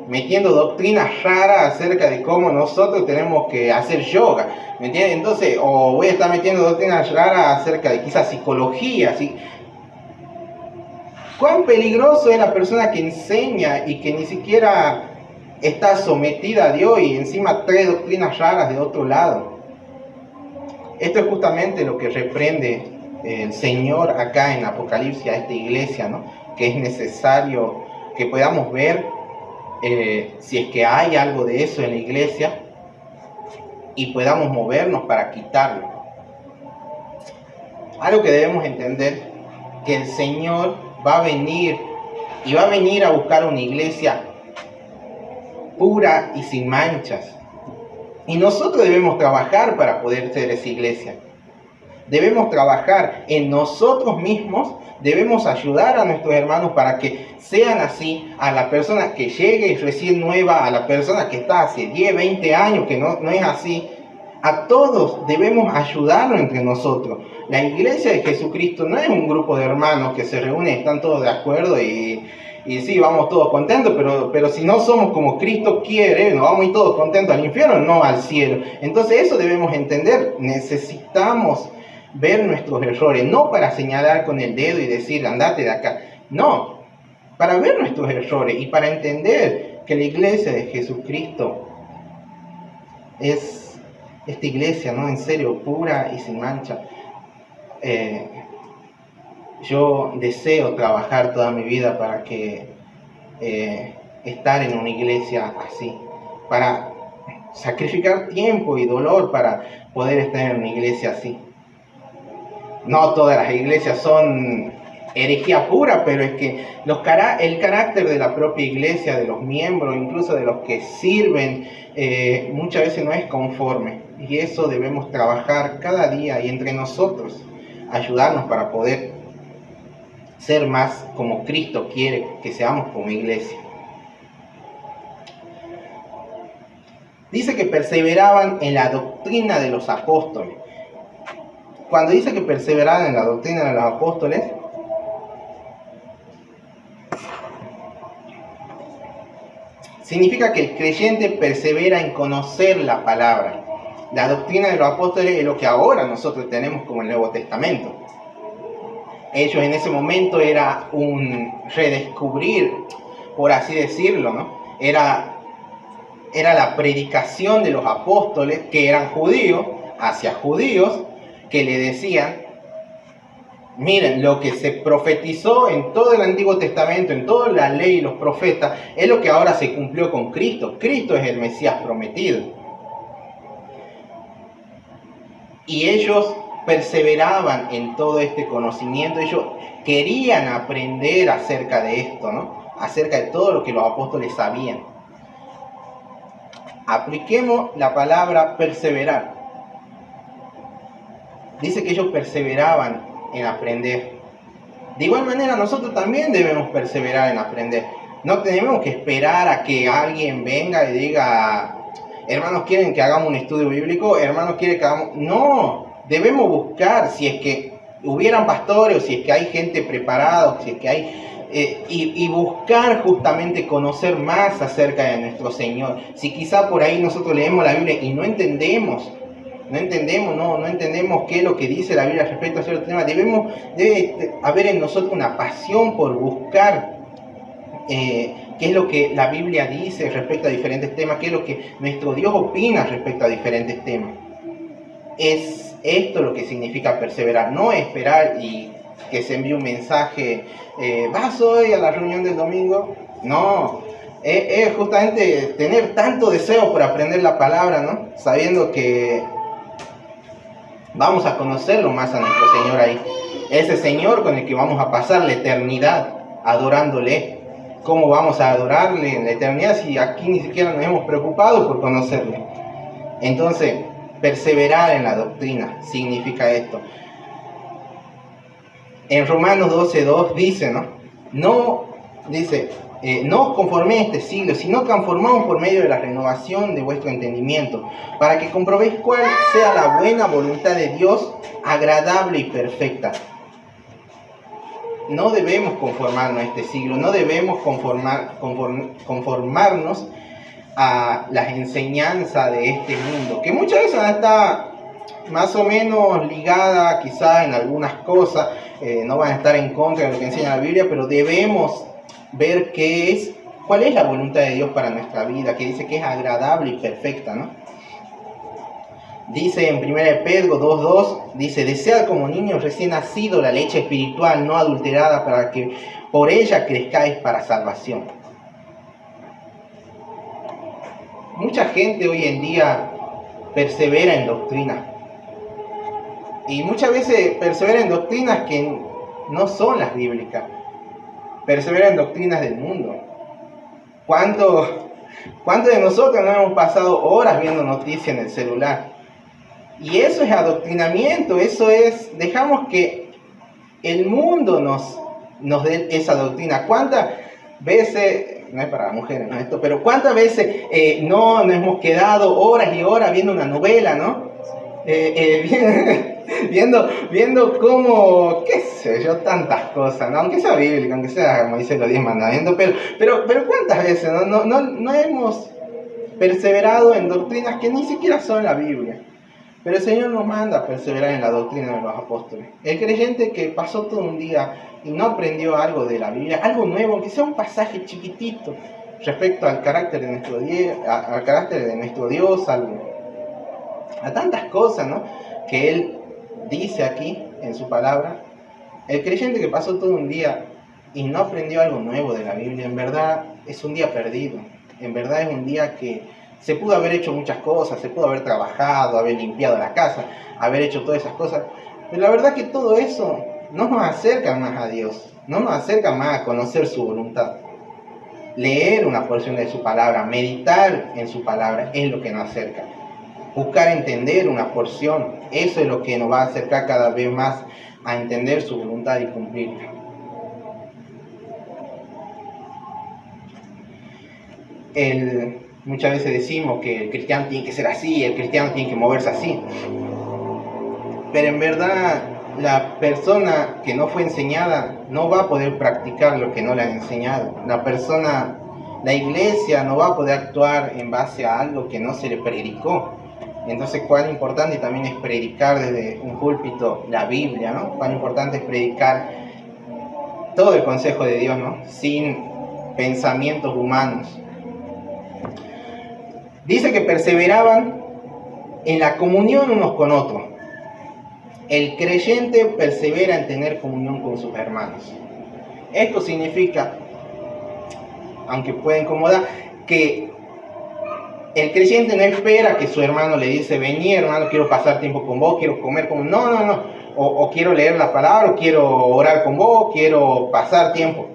A: metiendo doctrinas raras acerca de cómo nosotros tenemos que hacer yoga, ¿me entiendes? Entonces, o voy a estar metiendo doctrinas raras acerca de quizás psicología, ¿sí? ¿Cuán peligroso es la persona que enseña y que ni siquiera está sometida a Dios y encima trae doctrinas raras de otro lado? Esto es justamente lo que reprende el Señor acá en Apocalipsis a esta iglesia, ¿no? Que es necesario que podamos ver si es que hay algo de eso en la iglesia y podamos movernos para quitarlo. Algo que debemos entender, que el Señor va a venir y va a venir a buscar una iglesia pura y sin manchas. Y nosotros debemos trabajar para poder ser esa iglesia. Debemos trabajar en nosotros mismos, debemos ayudar a nuestros hermanos para que sean así, a la persona que llegue recién nueva, a la persona que está hace 10, 20 años, que no es así. A todos debemos ayudarnos entre nosotros. La iglesia de Jesucristo no es un grupo de hermanos que se reúnen, están todos de acuerdo y sí, vamos todos contentos, pero si no somos como Cristo quiere, nos vamos a ir todos contentos al infierno, no al cielo. Entonces eso debemos entender, necesitamos ver nuestros errores, no para señalar con el dedo y decir, andate de acá, no, para ver nuestros errores y para entender que la iglesia de Jesucristo es esta iglesia, ¿no? En serio, pura y sin mancha. Yo deseo trabajar toda mi vida para que estar en una iglesia así, para sacrificar tiempo y dolor para poder estar en una iglesia así. No todas las iglesias son herejía pura, pero es que el carácter de la propia iglesia, de los miembros, incluso de los que sirven, muchas veces no es conforme. Y eso debemos trabajar cada día y entre nosotros, ayudarnos para poder ser más como Cristo quiere que seamos como iglesia. Dice que perseveraban en la doctrina de los apóstoles. Cuando dice que perseveraban en la doctrina de los apóstoles, significa que el creyente persevera en conocer la palabra. La doctrina de los apóstoles es lo que ahora nosotros tenemos como el Nuevo Testamento. Ellos en ese momento era un redescubrir, por así decirlo, ¿no? Era la predicación de los apóstoles que eran judíos hacia judíos, que le decían, miren, lo que se profetizó en todo el Antiguo Testamento, en toda la ley y los profetas, es lo que ahora se cumplió con Cristo. Cristo es el Mesías prometido. Y ellos perseveraban en todo este conocimiento, ellos querían aprender acerca de esto, ¿no? Acerca de todo lo que los apóstoles sabían. Apliquemos la palabra perseverar. Dice que ellos perseveraban en aprender. De igual manera, nosotros también debemos perseverar en aprender. No tenemos que esperar a que alguien venga y diga, hermanos, ¿quieren que hagamos un estudio bíblico? Hermanos, ¿quieren que hagamos...? No, debemos buscar si es que hubieran pastores, o si es que hay gente preparada, si es que hay... y buscar justamente conocer más acerca de nuestro Señor. Si quizá por ahí nosotros leemos la Biblia y no entendemos qué es lo que dice la Biblia respecto a cierto tema, debe haber en nosotros una pasión por buscar qué es lo que la Biblia dice respecto a diferentes temas, qué es lo que nuestro Dios opina respecto a diferentes temas. Es esto lo que significa perseverar, no esperar y que se envíe un mensaje, ¿vas hoy a la reunión del domingo? No, es justamente tener tanto deseo por aprender la palabra, ¿no? Sabiendo que vamos a conocerlo más a nuestro Señor ahí. Ese Señor con el que vamos a pasar la eternidad adorándole. ¿Cómo vamos a adorarle en la eternidad si aquí ni siquiera nos hemos preocupado por conocerle? Entonces, perseverar en la doctrina significa esto. En Romanos 12:2 dice, no os conforméis a este siglo, sino conformaos por medio de la renovación de vuestro entendimiento, para que comprobéis cuál sea la buena voluntad de Dios, agradable y perfecta. no debemos conformarnos a este siglo, no debemos conformarnos a las enseñanzas de este mundo, que muchas veces está más o menos ligada quizá en algunas cosas, no van a estar en contra de lo que enseña la Biblia, pero debemos ver cuál es la voluntad de Dios para nuestra vida, que dice que es agradable y perfecta, ¿no? Dice en 1 Pedro 2:2, dice, desead como niños recién nacidos la leche espiritual no adulterada para que por ella crezcáis para salvación. Mucha gente hoy en día persevera en doctrinas. Y muchas veces persevera en doctrinas que no son las bíblicas. Persevera en doctrinas del mundo. ¿Cuántos de nosotros no hemos pasado horas viendo noticias en el celular? Y eso es adoctrinamiento, dejamos que el mundo nos dé esa doctrina. ¿Cuántas veces, no es para las mujeres, no esto, pero cuántas veces no nos hemos quedado horas y horas viendo una novela, ¿no? Viendo cómo, qué sé yo, tantas cosas, ¿no? Aunque sea bíblica, aunque sea como dice los 10 mandamientos, pero cuántas veces no hemos perseverado en doctrinas que ni siquiera son la Biblia. Pero el Señor nos manda a perseverar en la doctrina de los apóstoles. El creyente que pasó todo un día y no aprendió algo de la Biblia, algo nuevo, aunque sea un pasaje chiquitito respecto al carácter de nuestro Dios, a tantas cosas, ¿no?, que Él dice aquí en su palabra. El creyente que pasó todo un día y no aprendió algo nuevo de la Biblia, en verdad es un día perdido. En verdad es un día que se pudo haber hecho muchas cosas, se pudo haber trabajado, haber limpiado la casa, haber hecho todas esas cosas. Pero la verdad que todo eso no nos acerca más a Dios, no nos acerca más a conocer su voluntad. Leer una porción de su palabra, meditar en su palabra, es lo que nos acerca. Buscar entender una porción, eso es lo que nos va a acercar cada vez más a entender su voluntad y cumplirla. Muchas veces decimos que el cristiano tiene que ser así, el cristiano tiene que moverse así. Pero en verdad, la persona que no fue enseñada no va a poder practicar lo que no le han enseñado. La iglesia no va a poder actuar en base a algo que no se le predicó. Entonces, cuán importante también es predicar desde un púlpito la Biblia, ¿no? Cuán importante es predicar todo el consejo de Dios, ¿no?, sin pensamientos humanos. Dice que perseveraban en la comunión unos con otros. El creyente persevera en tener comunión con sus hermanos. Esto significa, aunque puede incomodar, que el creyente no espera que su hermano le dice, vení hermano, quiero pasar tiempo con vos, quiero comer con vos. No. O quiero leer la palabra, o quiero orar con vos, quiero pasar tiempo.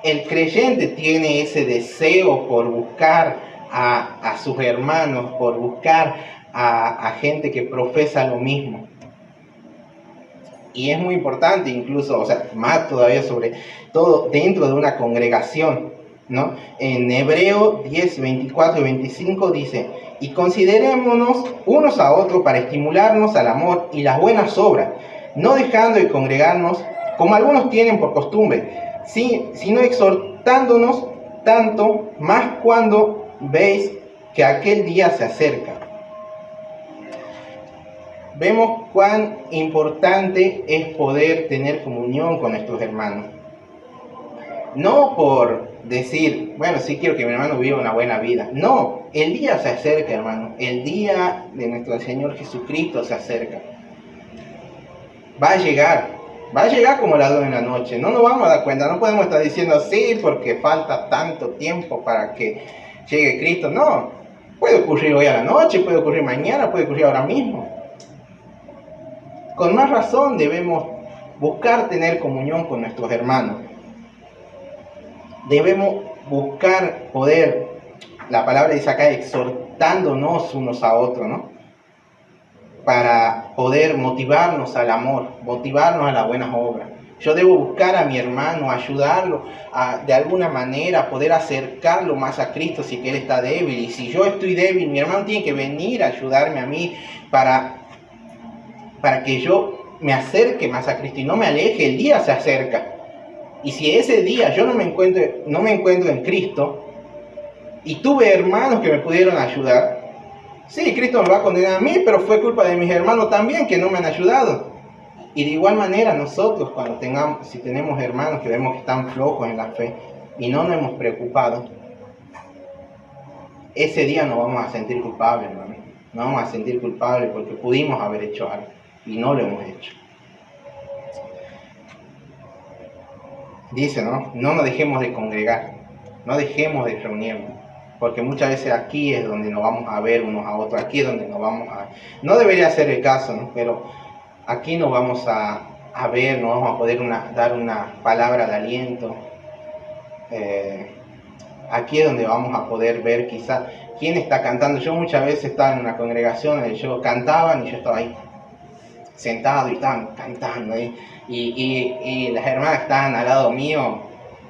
A: El creyente tiene ese deseo por buscar a sus hermanos, por buscar a gente que profesa lo mismo. Y es muy importante incluso, más todavía sobre todo dentro de una congregación, ¿no? En Hebreo 10, 24 y 25 dice, y considerémonos unos a otros para estimularnos al amor y las buenas obras, no dejando de congregarnos como algunos tienen por costumbre, sino exhortándonos tanto más cuando veis que aquel día se acerca. Vemos cuán importante es poder tener comunión con nuestros hermanos. No por decir, bueno, sí quiero que mi hermano viva una buena vida. No, el día se acerca, hermano. El día de nuestro Señor Jesucristo se acerca. Va a llegar como ladrón en la noche. No nos vamos a dar cuenta, no podemos estar diciendo sí porque falta tanto tiempo para que llegue Cristo. No, puede ocurrir hoy a la noche, puede ocurrir mañana, puede ocurrir ahora mismo. Con más razón debemos buscar tener comunión con nuestros hermanos. Debemos buscar poder, la palabra dice acá, exhortándonos unos a otros, ¿no? Para poder motivarnos al amor, motivarnos a las buenas obras. Yo debo buscar a mi hermano, ayudarlo de alguna manera, poder acercarlo más a Cristo si que él está débil. Y si yo estoy débil, mi hermano tiene que venir a ayudarme a mí para que yo me acerque más a Cristo y no me aleje, el día se acerca. Y si ese día yo no me encuentro en Cristo y tuve hermanos que me pudieron ayudar, sí, Cristo me va a condenar a mí, pero fue culpa de mis hermanos también que no me han ayudado. Y de igual manera nosotros si tenemos hermanos que vemos que están flojos en la fe y no nos hemos preocupado, ese día nos vamos a sentir culpables, hermano. Nos vamos a sentir culpables porque pudimos haber hecho algo y no lo hemos hecho. Dice, ¿no? No nos dejemos de congregar, no dejemos de reunirnos, porque muchas veces aquí es donde nos vamos a ver unos a otros, aquí es donde nos vamos a... No debería ser el caso, ¿no? Pero aquí nos vamos a ver, nos vamos a poder dar una palabra de aliento. Aquí es donde vamos a poder ver quizá quién está cantando. Yo muchas veces estaba en una congregación donde yo cantaban y yo estaba ahí sentado y estaban cantando ahí. Y las hermanas que estaban al lado mío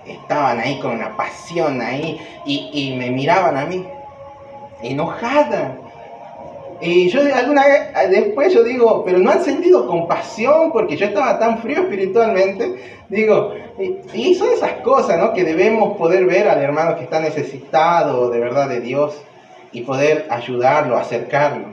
A: estaban ahí con una pasión ahí y me miraban a mí enojadas. Y yo alguna vez después yo digo, pero no han sentido compasión porque yo estaba tan frío espiritualmente. Digo, y son esas cosas, ¿no? Que debemos poder ver al hermano que está necesitado de verdad de Dios y poder ayudarlo, acercarlo.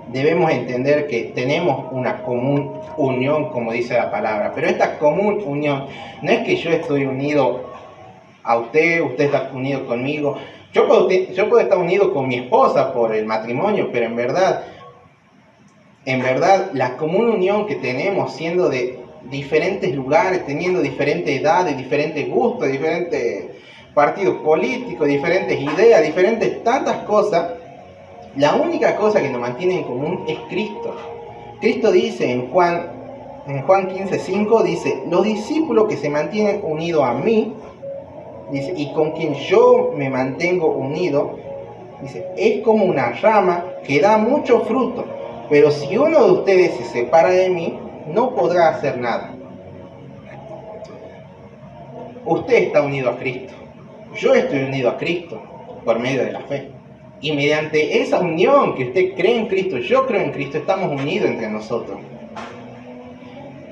A: Debemos entender que tenemos una común unión, como dice la palabra, pero esta común unión no es que yo estoy unido a usted está unido conmigo. Yo puedo estar unido con mi esposa por el matrimonio, pero en verdad, la común unión que tenemos siendo de diferentes lugares, teniendo diferentes edades, diferentes gustos, diferentes partidos políticos, diferentes ideas, diferentes tantas cosas, la única cosa que nos mantiene en común es Cristo. Cristo dice en Juan 15:5, dice, los discípulos que se mantienen unidos a mí, dice, y con quien yo me mantengo unido, dice, es como una rama que da mucho fruto, pero si uno de ustedes se separa de mí, no podrá hacer nada. Usted está unido a Cristo, yo estoy unido a Cristo por medio de la fe. Y mediante esa unión que usted cree en Cristo, yo creo en Cristo, estamos unidos entre nosotros.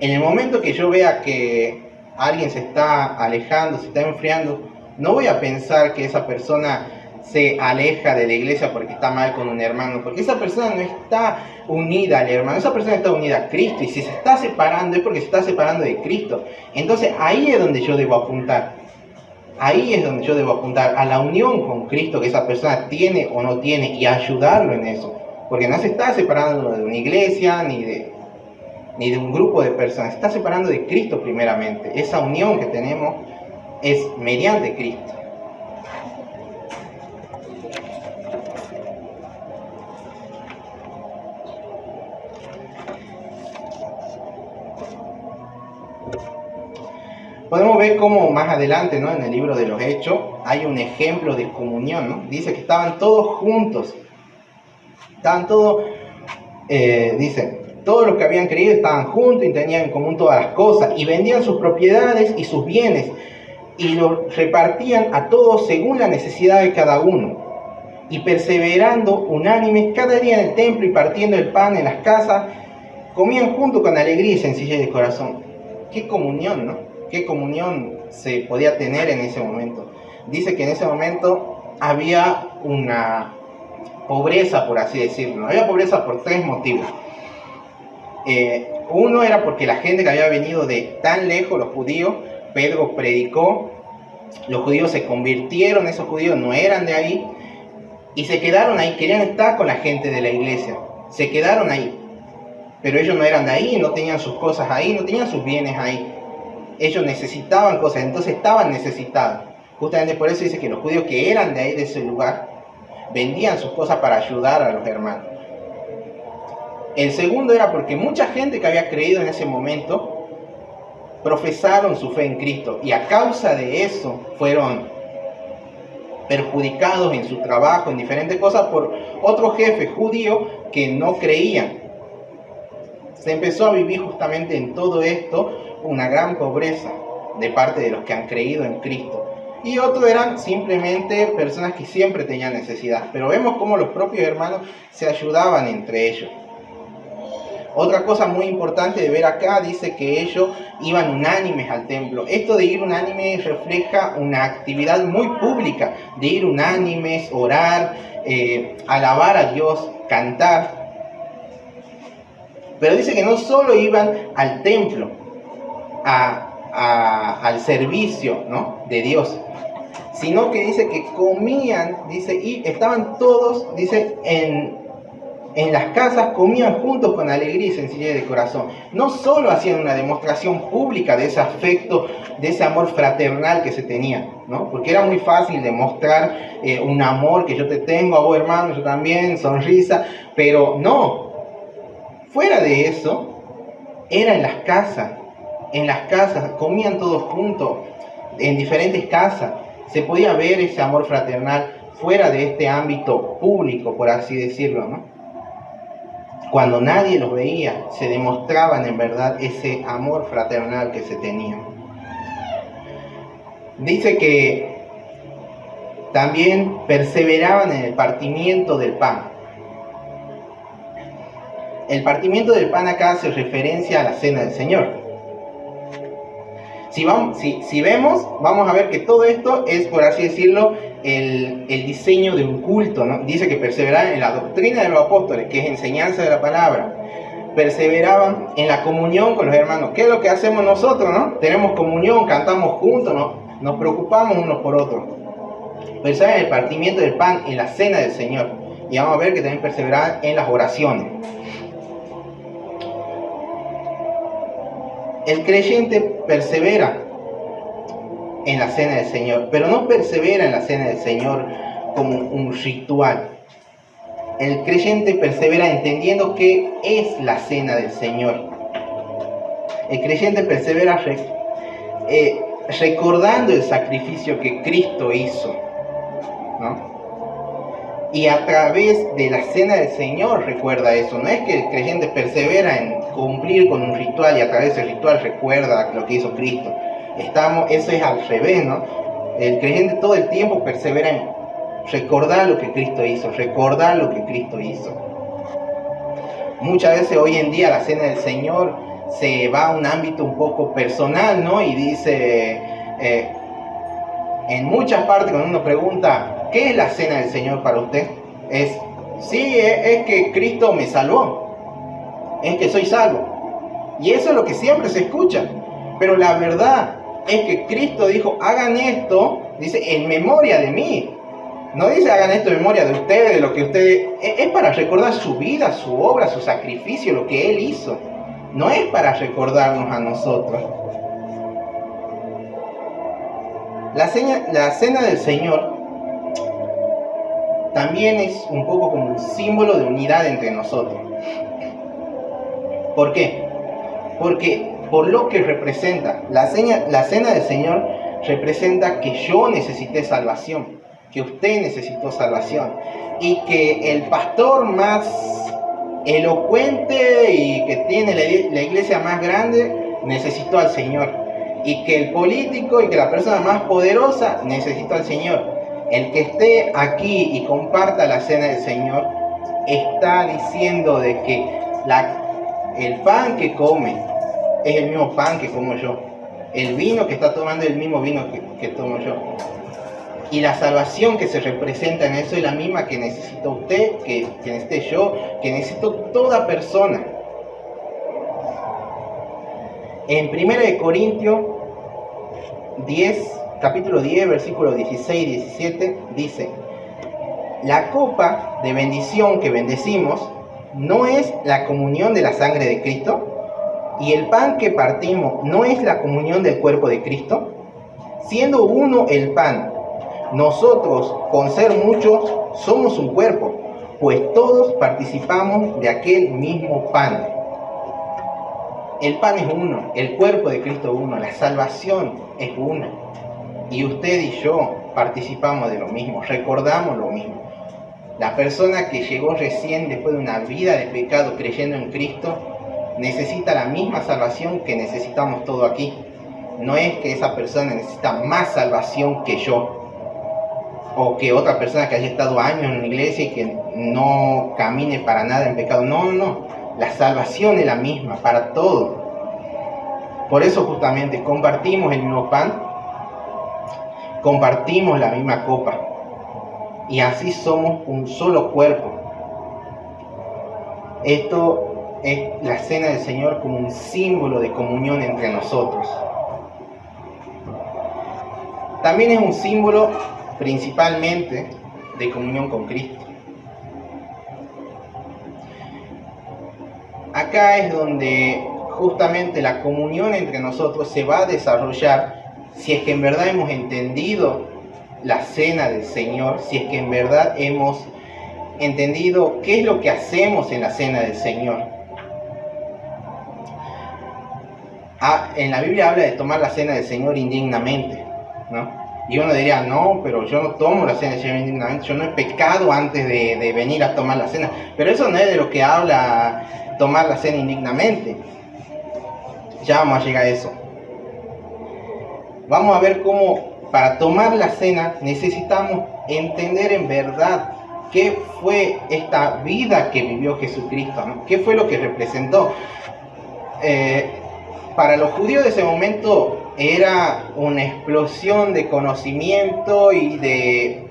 A: En el momento que yo vea que alguien se está alejando, se está enfriando, no voy a pensar que esa persona se aleja de la iglesia porque está mal con un hermano, porque esa persona no está unida al hermano, esa persona está unida a Cristo, y si se está separando es porque se está separando de Cristo. Entonces ahí es donde yo debo apuntar. Ahí es donde yo debo apuntar a la unión con Cristo que esa persona tiene o no tiene y ayudarlo en eso. Porque no se está separando de una iglesia ni de un grupo de personas. Se está separando de Cristo primeramente. Esa unión que tenemos es mediante Cristo. Podemos ver cómo más adelante, ¿no? En el libro de los Hechos hay un ejemplo de comunión, ¿no? Dice que estaban todos juntos. Estaban todos, todos los que habían creído estaban juntos y tenían en común todas las cosas. Y vendían sus propiedades y sus bienes y los repartían a todos según la necesidad de cada uno. Y perseverando unánimes cada día en el templo y partiendo el pan en las casas, comían juntos con alegría y sencillez de corazón. Qué comunión, ¿no? Qué comunión se podía tener en ese momento. Dice que en ese momento había una pobreza, por así decirlo. Había pobreza por tres motivos. Uno era porque la gente que había venido de tan lejos, los judíos, Pedro predicó, los judíos se convirtieron, esos judíos no eran de ahí, y se quedaron ahí, querían estar con la gente de la iglesia, se quedaron ahí, pero ellos no eran de ahí, no tenían sus cosas ahí, no tenían sus bienes ahí. Ellos necesitaban cosas, entonces estaban necesitados. Justamente por eso dice que los judíos que eran de ahí, de ese lugar, vendían sus cosas para ayudar a los hermanos. El segundo era porque mucha gente que había creído en ese momento profesaron su fe en Cristo y a causa de eso fueron perjudicados en su trabajo, en diferentes cosas, por otros jefes judíos que no creían. Se empezó a vivir justamente en todo esto una gran pobreza de parte de los que han creído en Cristo. y otros eran simplemente personas que siempre tenían necesidad. Pero vemos cómo los propios hermanos se ayudaban entre ellos. Otra cosa muy importante de ver acá, dice que ellos iban unánimes al templo. Esto de ir unánimes refleja una actividad muy pública, de ir unánimes, orar, alabar a Dios, cantar. Pero dice que no solo iban al templo, al servicio, ¿no?, de Dios, sino que dice que comían, dice, y estaban todos, dice, en las casas, comían juntos con alegría y sencillez de corazón. No solo hacían una demostración pública de ese afecto, de ese amor fraternal que se tenía, ¿no? Porque era muy fácil demostrar un amor que yo te tengo a vos, hermano, yo también, sonrisa, pero no. Fuera de eso, era en las casas, comían todos juntos, en diferentes casas. Se podía ver ese amor fraternal fuera de este ámbito público, por así decirlo, ¿no? Cuando nadie los veía, se demostraban en verdad ese amor fraternal que se tenía. Dice que también perseveraban en el partimiento del pan. El partimiento del pan acá hace referencia a la cena del Señor. Si vemos, vamos a ver que todo esto es, por así decirlo, el diseño de un culto, ¿no? Dice que perseveraban en la doctrina de los apóstoles, que es enseñanza de la palabra. Perseveraban en la comunión con los hermanos. ¿Qué es lo que hacemos nosotros, no? Tenemos comunión, cantamos juntos, ¿no? Nos preocupamos unos por otros. Perseveraban en el partimiento del pan, en la cena del Señor. Y vamos a ver que también perseveraban en las oraciones. El creyente persevera en la cena del Señor, pero no persevera en la cena del Señor como un ritual. El creyente persevera entendiendo qué es la cena del Señor. El creyente persevera recordando el sacrificio que Cristo hizo, ¿no? Y a través de la cena del Señor recuerda eso. No es que el creyente persevera en cumplir con un ritual y a través del ritual recuerda lo que hizo Cristo. Eso es al revés, ¿no? El creyente todo el tiempo persevera en recordar lo que Cristo hizo, recordar lo que Cristo hizo. Muchas veces hoy en día la cena del Señor se va a un ámbito un poco personal, ¿no? Y dice, en muchas partes cuando uno pregunta, ¿qué es la cena del Señor para usted? Es que Cristo me salvó, es que soy salvo. Y eso es lo que siempre se escucha. Pero la verdad es que Cristo dijo, hagan esto, dice, en memoria de mí. No dice, hagan esto en memoria de ustedes, de lo que ustedes... Es para recordar su vida, su obra, su sacrificio, lo que Él hizo. No es para recordarnos a nosotros. La cena del Señor también es un poco como un símbolo de unidad entre nosotros. ¿Por qué? Porque por lo que representa, la cena del Señor representa que yo necesité salvación, que usted necesitó salvación, y que el pastor más elocuente y que tiene la iglesia más grande necesitó al Señor, y que el político y que la persona más poderosa necesitó al Señor. El que esté aquí y comparta la cena del Señor está diciendo de que el pan que come es el mismo pan que como yo. El vino que está tomando es el mismo vino que tomo yo. Y la salvación que se representa en eso es la misma que necesita usted, que necesite yo, que necesito toda persona. En 1 Corintios 10, capítulo 10, versículos 16 y 17, dice: la copa de bendición que bendecimos no es la comunión de la sangre de Cristo, y el pan que partimos no es la comunión del cuerpo de Cristo. Siendo uno el pan, nosotros, con ser muchos, somos un cuerpo, pues todos participamos de aquel mismo pan. El pan es uno, el cuerpo de Cristo es uno, la salvación es una. Y usted y yo participamos de lo mismo, recordamos lo mismo. La persona que llegó recién después de una vida de pecado creyendo en Cristo necesita la misma salvación que necesitamos todos aquí. no es que esa persona necesita más salvación que yo, o que otra persona que haya estado años en una iglesia y que no camine para nada en pecado. No, la salvación es la misma para todos. Por eso justamente compartimos el mismo pan, compartimos la misma copa, y así somos un solo cuerpo. Esto es la cena del Señor como un símbolo de comunión entre nosotros. También es un símbolo principalmente de comunión con Cristo. Acá es donde justamente la comunión entre nosotros se va a desarrollar si es que en verdad hemos entendido la cena del Señor, si es que en verdad hemos entendido qué es lo que hacemos en la cena del Señor. En la Biblia habla de tomar la cena del Señor indignamente, ¿no? Y uno diría, no, pero yo no tomo la cena del Señor indignamente, yo no he pecado antes de venir a tomar la cena. Pero eso no es de lo que habla tomar la cena indignamente. Ya vamos a llegar a eso. Vamos a ver cómo para tomar la cena necesitamos entender en verdad qué fue esta vida que vivió Jesucristo, ¿no? ¿Qué fue lo que representó? Para los judíos de ese momento era una explosión de conocimiento y de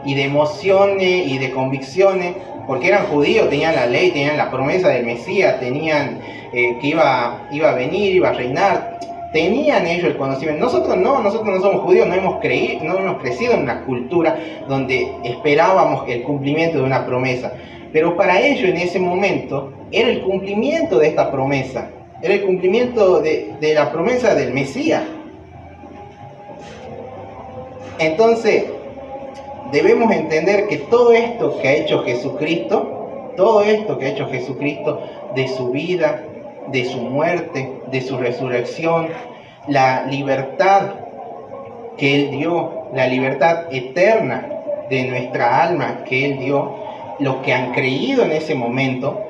A: emociones y de convicciones, porque eran judíos, tenían la ley, tenían la promesa del Mesías, tenían que iba a venir, iba a reinar, tenían ellos el conocimiento. Nosotros no somos judíos, no hemos crecido en una cultura donde esperábamos el cumplimiento de una promesa, pero para ellos en ese momento era el cumplimiento de esta promesa. Era el cumplimiento de la promesa del Mesías. Entonces, debemos entender que todo esto que ha hecho Jesucristo, de su vida, de su muerte, de su resurrección, la libertad que Él dio, la libertad eterna de nuestra alma que Él dio, los que han creído en ese momento,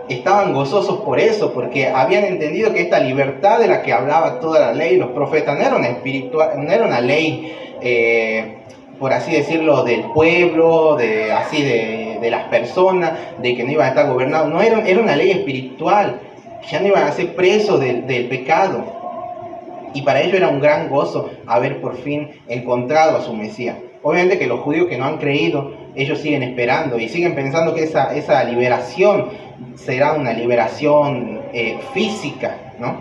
A: estaban gozosos por eso, porque habían entendido que esta libertad de la que hablaba toda la ley, los profetas, no era una ley, por así decirlo, del pueblo, de las personas, de que no iban a estar gobernados. No, era una ley espiritual, ya no iban a ser presos del pecado. Y para ellos era un gran gozo haber por fin encontrado a su Mesías. Obviamente que los judíos que no han creído, ellos siguen esperando y siguen pensando que esa liberación será una liberación física, ¿no?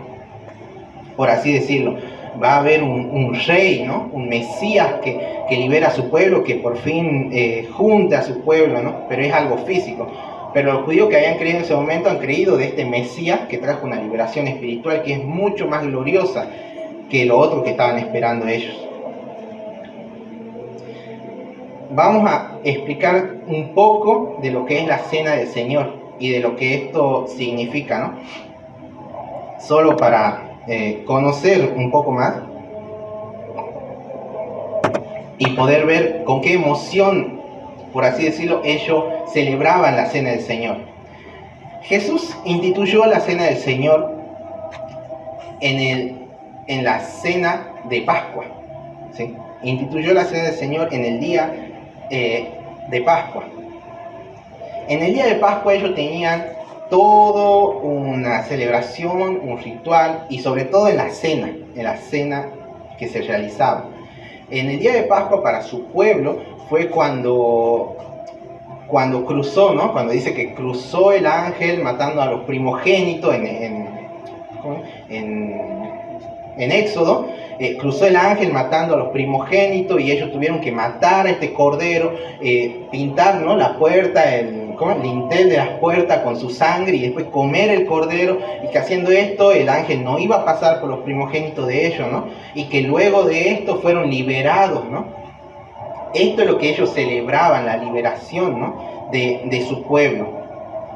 A: Por así decirlo. Va a haber un rey, ¿no? Un Mesías que libera a su pueblo, que por fin junte a su pueblo, ¿no? Pero es algo físico. Pero los judíos que habían creído en ese momento han creído de este Mesías que trajo una liberación espiritual que es mucho más gloriosa que lo otro que estaban esperando ellos. Vamos a explicar un poco de lo que es la cena del Señor y de lo que esto significa, ¿no? Solo para conocer un poco más y poder ver con qué emoción, por así decirlo, ellos celebraban la cena del Señor. Jesús instituyó la cena del Señor en la cena de Pascua, ¿sí? Instituyó la cena del Señor en el día de Pascua. En el día de Pascua ellos tenían todo una celebración, un ritual, y sobre todo en la cena que se realizaba. En el día de Pascua para su pueblo fue cuando cruzó, ¿no? Cuando dice que cruzó el ángel matando a los primogénitos en Éxodo, cruzó el ángel matando a los primogénitos y ellos tuvieron que matar a este cordero, pintar, ¿no? La puerta, el lintel de las puertas con su sangre y después comer el cordero, y que haciendo esto el ángel no iba a pasar por los primogénitos de ellos, ¿no? Y que luego de esto fueron liberados, ¿no? Esto es lo que ellos celebraban, la liberación, ¿no? de su pueblo.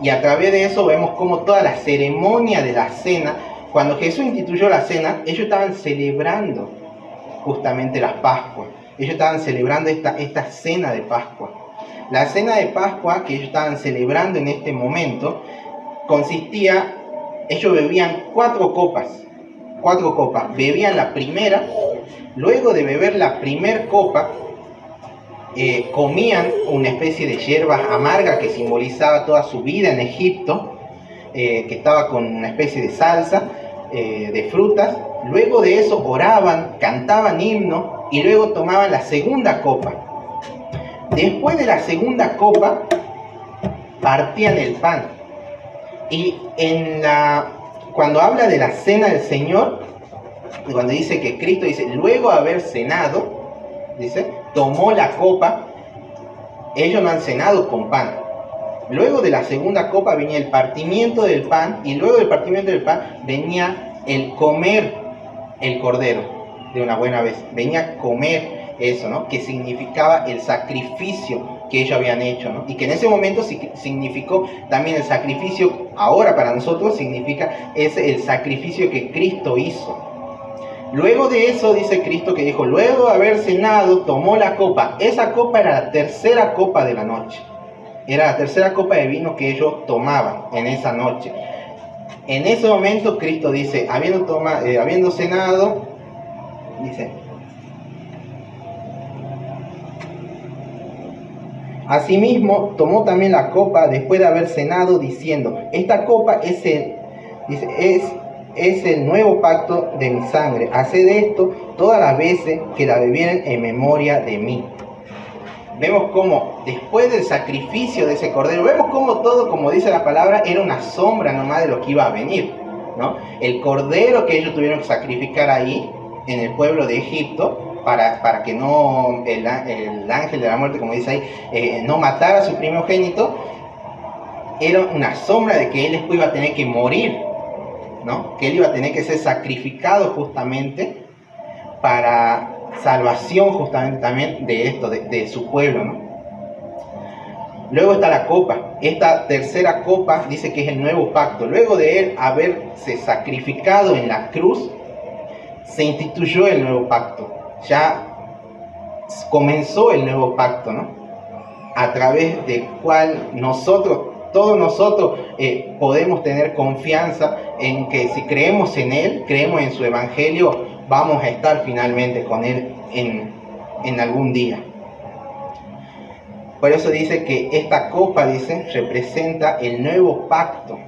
A: Y a través de eso vemos cómo toda la ceremonia de la cena, cuando Jesús instituyó la cena, ellos estaban celebrando justamente las Pascuas. Ellos estaban celebrando esta cena de Pascua. La cena de Pascua que ellos estaban celebrando en este momento consistía, ellos bebían 4 copas, 4 copas, bebían la primera, luego de beber la primer copa, comían una especie de hierbas amargas que simbolizaba toda su vida en Egipto, que estaba con una especie de salsa, de frutas. Luego de eso oraban, cantaban himnos y luego tomaban la segunda copa. Después de la segunda copa, partían el pan. Y cuando habla de la cena del Señor, cuando dice que Cristo dice, luego de haber cenado, dice, tomó la copa. Ellos no han cenado con pan. Luego de la segunda copa venía el partimiento del pan, y luego del partimiento del pan venía el comer el cordero de una buena vez. Venía a comer eso, ¿no? Que significaba el sacrificio que ellos habían hecho, ¿no? Y que en ese momento significó también el sacrificio, ahora para nosotros significa el sacrificio que Cristo hizo. Luego de eso dice Cristo que dijo, luego de haber cenado, tomó la copa. Esa copa era la tercera copa de la noche. Era la tercera copa de vino que ellos tomaban en esa noche. En ese momento Cristo dice, habiendo cenado, dice, asimismo tomó también la copa después de haber cenado, diciendo, esta copa es el nuevo pacto de mi sangre. Haced esto todas las veces que la bebieren en memoria de mí. Vemos cómo después del sacrificio de ese cordero, vemos cómo todo, como dice la palabra, era una sombra nomás de lo que iba a venir, ¿no? El cordero que ellos tuvieron que sacrificar ahí, en el pueblo de Egipto, para que no el ángel de la muerte, como dice ahí, no matara a su primogénito, era una sombra de que él después iba a tener que morir, ¿no? Que él iba a tener que ser sacrificado justamente para salvación justamente también de esto, de su pueblo, ¿no? Luego está la copa. Esta tercera copa dice que es el nuevo pacto. Luego de él haberse sacrificado en la cruz, se instituyó el nuevo pacto. Ya comenzó el nuevo pacto, ¿no? A través del cual todos nosotros podemos tener confianza en que si creemos en Él, creemos en su Evangelio, vamos a estar finalmente con Él en algún día. Por eso dice que esta copa, dice, representa el nuevo pacto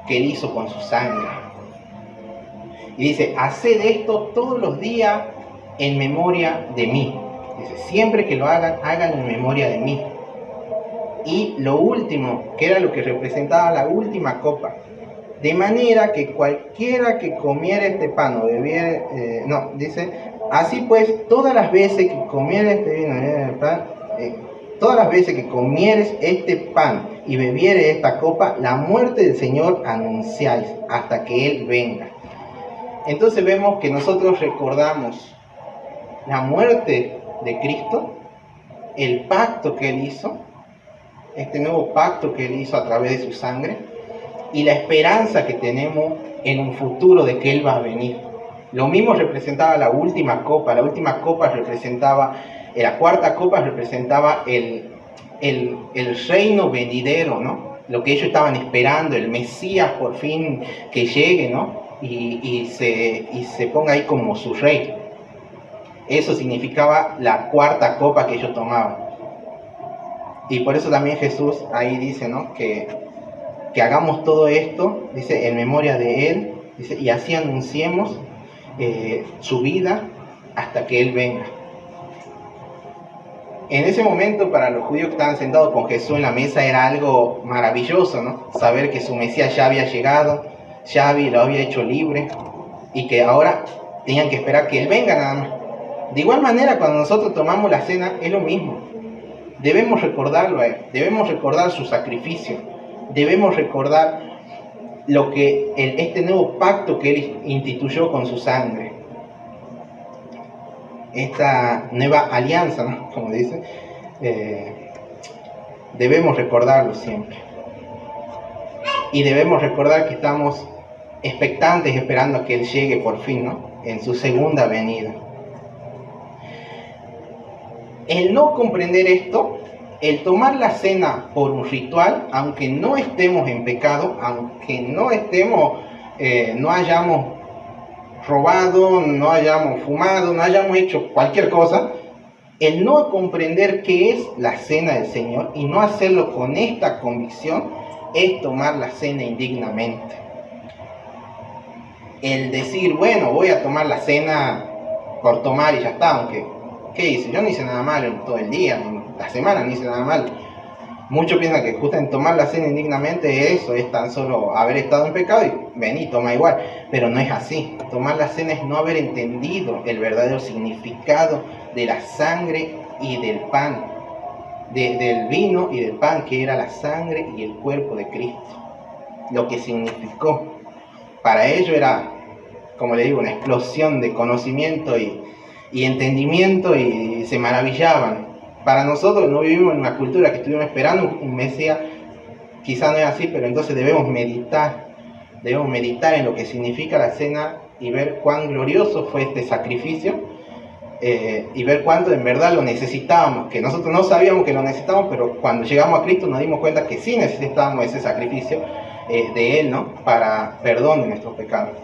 A: que Él hizo con su sangre. Y dice, haced esto todos los días en memoria de mí. Dice, siempre que lo hagan, háganlo en memoria de mí. Y lo último, que era lo que representaba la última copa, de manera que cualquiera que comiera este pan o bebiera, dice, así pues, todas las veces que comiera este vino, todas las veces que comieres este pan y bebiere esta copa, la muerte del Señor anunciáis hasta que Él venga. Entonces vemos que nosotros recordamos la muerte de Cristo, el pacto que Él hizo, este nuevo pacto que Él hizo a través de su sangre, y la esperanza que tenemos en un futuro de que Él va a venir. Lo mismo representaba la última copa. La última copa representaba, la cuarta copa representaba el reino venidero, ¿no? Lo que ellos estaban esperando, el Mesías por fin que llegue, ¿no? Y se ponga ahí como su rey. Eso significaba la cuarta copa que ellos tomaban. Y por eso también Jesús ahí dice, ¿no? Que hagamos todo esto, dice, en memoria de Él, dice, y así anunciemos su vida hasta que Él venga. En ese momento, para los judíos que estaban sentados con Jesús en la mesa, era algo maravilloso, ¿no? Saber que su Mesías ya había llegado, ya lo había hecho libre, y que ahora tenían que esperar que Él venga nada más. De igual manera, cuando nosotros tomamos la cena, es lo mismo. Debemos recordarlo a Él, debemos recordar su sacrificio. Debemos recordar este nuevo pacto que Él instituyó con su sangre. Esta nueva alianza, ¿no? Como dice, debemos recordarlo siempre. Y debemos recordar que estamos expectantes, esperando a que Él llegue por fin, ¿no? En su segunda venida. El no comprender esto, el tomar la cena por un ritual, aunque no estemos en pecado, aunque no hayamos robado, no hayamos fumado, no hayamos hecho cualquier cosa, el no comprender qué es la cena del Señor y no hacerlo con esta convicción es tomar la cena indignamente. El decir, bueno, voy a tomar la cena por tomar y ya está, aunque, ¿qué hice? Yo no hice nada malo en todo el día, en la semana no hice nada malo. Muchos piensan que justo en tomar la cena indignamente eso es tan solo haber estado en pecado y vení, toma igual, pero no es así. Tomar la cena es no haber entendido el verdadero significado de la sangre y del pan, del vino y del pan, que era la sangre y el cuerpo de Cristo. Lo que significó. Para ello era, como le digo, una explosión de conocimiento y entendimiento, y se maravillaban. Para nosotros no vivimos en una cultura que estuvimos esperando un Mesías, quizá no es así, pero entonces debemos meditar en lo que significa la cena y ver cuán glorioso fue este sacrificio, y ver cuánto en verdad lo necesitábamos, que nosotros no sabíamos que lo necesitábamos, pero cuando llegamos a Cristo nos dimos cuenta que sí necesitábamos ese sacrificio de Él, ¿no? Para perdón de nuestros pecados.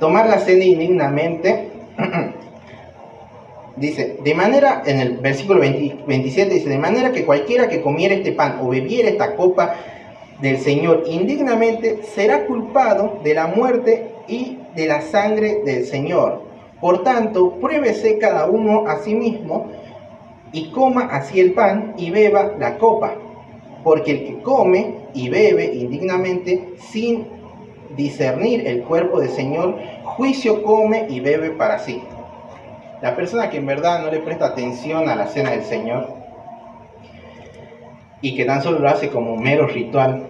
A: Tomar la cena indignamente. Dice, de manera, en el versículo 27 dice, de manera que cualquiera que comiera este pan o bebiera esta copa del Señor indignamente será culpado de la muerte y de la sangre del Señor. Por tanto, pruébese cada uno a sí mismo y coma así el pan y beba la copa. Porque el que come y bebe indignamente sin discernir el cuerpo del Señor, juicio come y bebe para sí. La persona que en verdad no le presta atención a la cena del Señor y que tan solo lo hace como un mero ritual,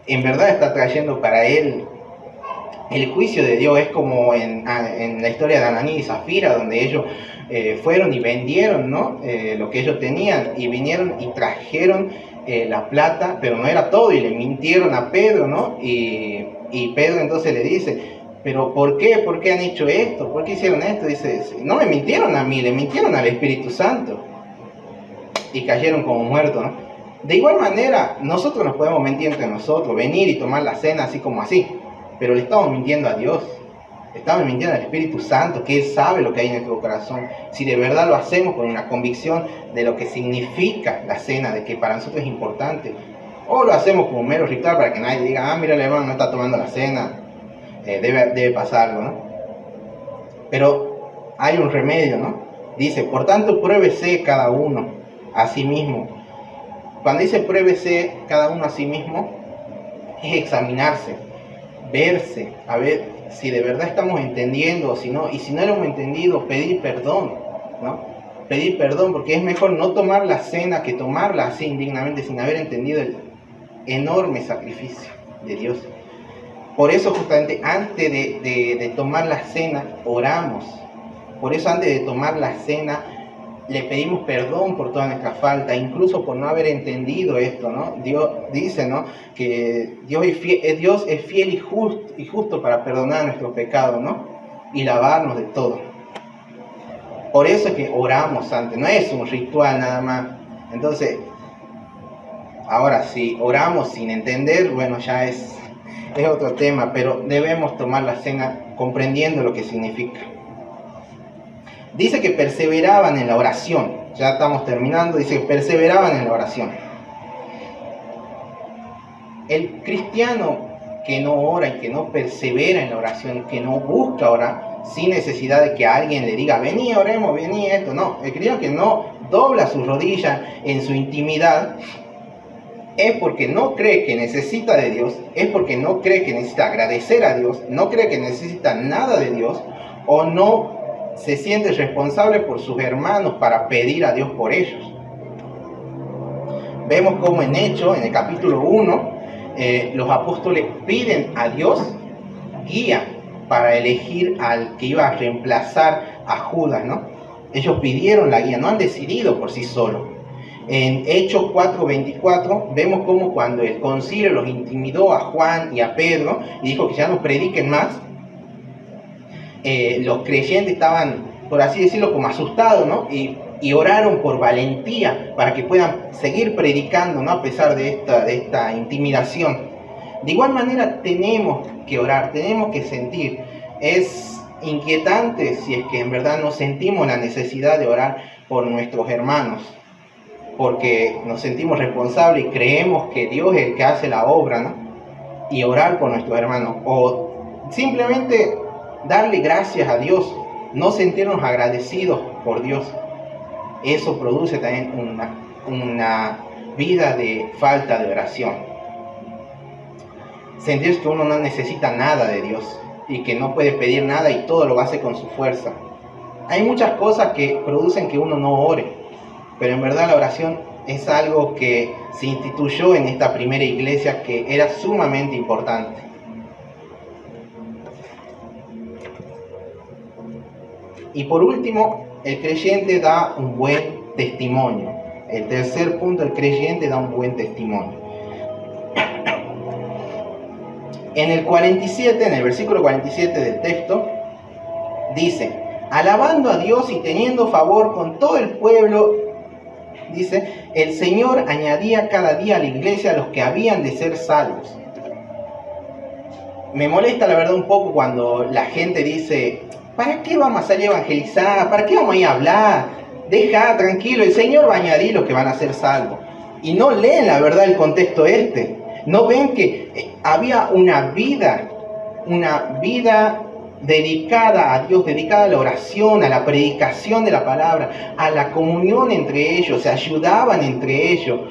A: en verdad está trayendo para él el juicio de Dios. Es como en la historia de Ananías y Zafira, donde ellos fueron y vendieron, ¿no? Lo que ellos tenían, y vinieron y trajeron la plata, pero no era todo, y le mintieron a Pedro, ¿no? Y Pedro entonces le dice, ¿pero por qué? ¿Por qué han hecho esto? ¿Por qué hicieron esto? Dice, no me mintieron a mí, le mintieron al Espíritu Santo. Y cayeron como muertos, ¿no? De igual manera, nosotros nos podemos mentir entre nosotros, venir y tomar la cena así como así, pero le estamos mintiendo a Dios, le estamos mintiendo al Espíritu Santo, que Él sabe lo que hay en nuestro corazón. Si de verdad lo hacemos con una convicción de lo que significa la cena, de que para nosotros es importante, o lo hacemos como mero ritual para que nadie diga, mira el hermano no está tomando la cena, debe pasar algo, ¿no? Pero hay un remedio, ¿no? Dice, por tanto, pruébese cada uno a sí mismo. Cuando dice pruébese cada uno a sí mismo, es examinarse, verse, a ver si de verdad estamos entendiendo o si no. Y si no lo hemos entendido, pedir perdón, ¿no? Pedir perdón, porque es mejor no tomar la cena que tomarla así indignamente sin haber entendido el enorme sacrificio de Dios. Por eso justamente antes de tomar la cena oramos. Por eso antes de tomar la cena le pedimos perdón por toda nuestra falta, incluso por no haber entendido esto, ¿no? Dios dice, ¿no?, que Dios es fiel y justo para perdonar nuestros pecados, ¿no?, y lavarnos de todo. Por eso es que oramos antes, no es un ritual nada más. Entonces, ahora si oramos sin entender, bueno, ya es otro tema, pero debemos tomar la cena comprendiendo lo que significa. Dice que perseveraban en la oración. Ya estamos terminando. Dice que perseveraban en la oración. El cristiano que no ora y que no persevera en la oración, que no busca orar, sin necesidad de que alguien le diga, vení, oremos, vení, esto. No, el cristiano que no dobla sus rodillas en su intimidad, es porque no cree que necesita de Dios, es porque no cree que necesita agradecer a Dios, no cree que necesita nada de Dios, o no se siente responsable por sus hermanos para pedir a Dios por ellos. Vemos cómo en Hechos, en el capítulo 1, los apóstoles piden a Dios guía para elegir al que iba a reemplazar a Judas, ¿no? Ellos pidieron la guía, no han decidido por sí solos. En Hechos 4:24 vemos cómo cuando el concilio los intimidó a Juan y a Pedro y dijo que ya no prediquen más, los creyentes estaban, por así decirlo, como asustados, ¿no? Y oraron por valentía para que puedan seguir predicando, ¿no?, a pesar de esta intimidación. De igual manera tenemos que orar, tenemos que sentir es inquietante si es que en verdad no sentimos la necesidad de orar por nuestros hermanos, porque nos sentimos responsables y creemos que Dios es el que hace la obra, ¿no? Y orar por nuestros hermanos, o simplemente darle gracias a Dios, no sentirnos agradecidos por Dios. Eso produce también una vida de falta de oración. Sentir que uno no necesita nada de Dios y que no puede pedir nada y todo lo hace con su fuerza. Hay muchas cosas que producen que uno no ore, pero en verdad la oración es algo que se instituyó en esta primera iglesia, que era sumamente importante. Y por último, el creyente da un buen testimonio. El tercer punto, el creyente da un buen testimonio. En el 47, en el versículo 47 del texto, dice: alabando a Dios y teniendo favor con todo el pueblo, dice, el Señor añadía cada día a la iglesia a los que habían de ser salvos. Me molesta la verdad un poco cuando la gente dice: ¿para qué vamos a salir a evangelizar? ¿Para qué vamos a ir a hablar? Deja, tranquilo, el Señor va a añadir los que van a ser salvos. Y no leen la verdad el contexto este. No ven que había una vida dedicada a Dios, dedicada a la oración, a la predicación de la palabra, a la comunión entre ellos, se ayudaban entre ellos.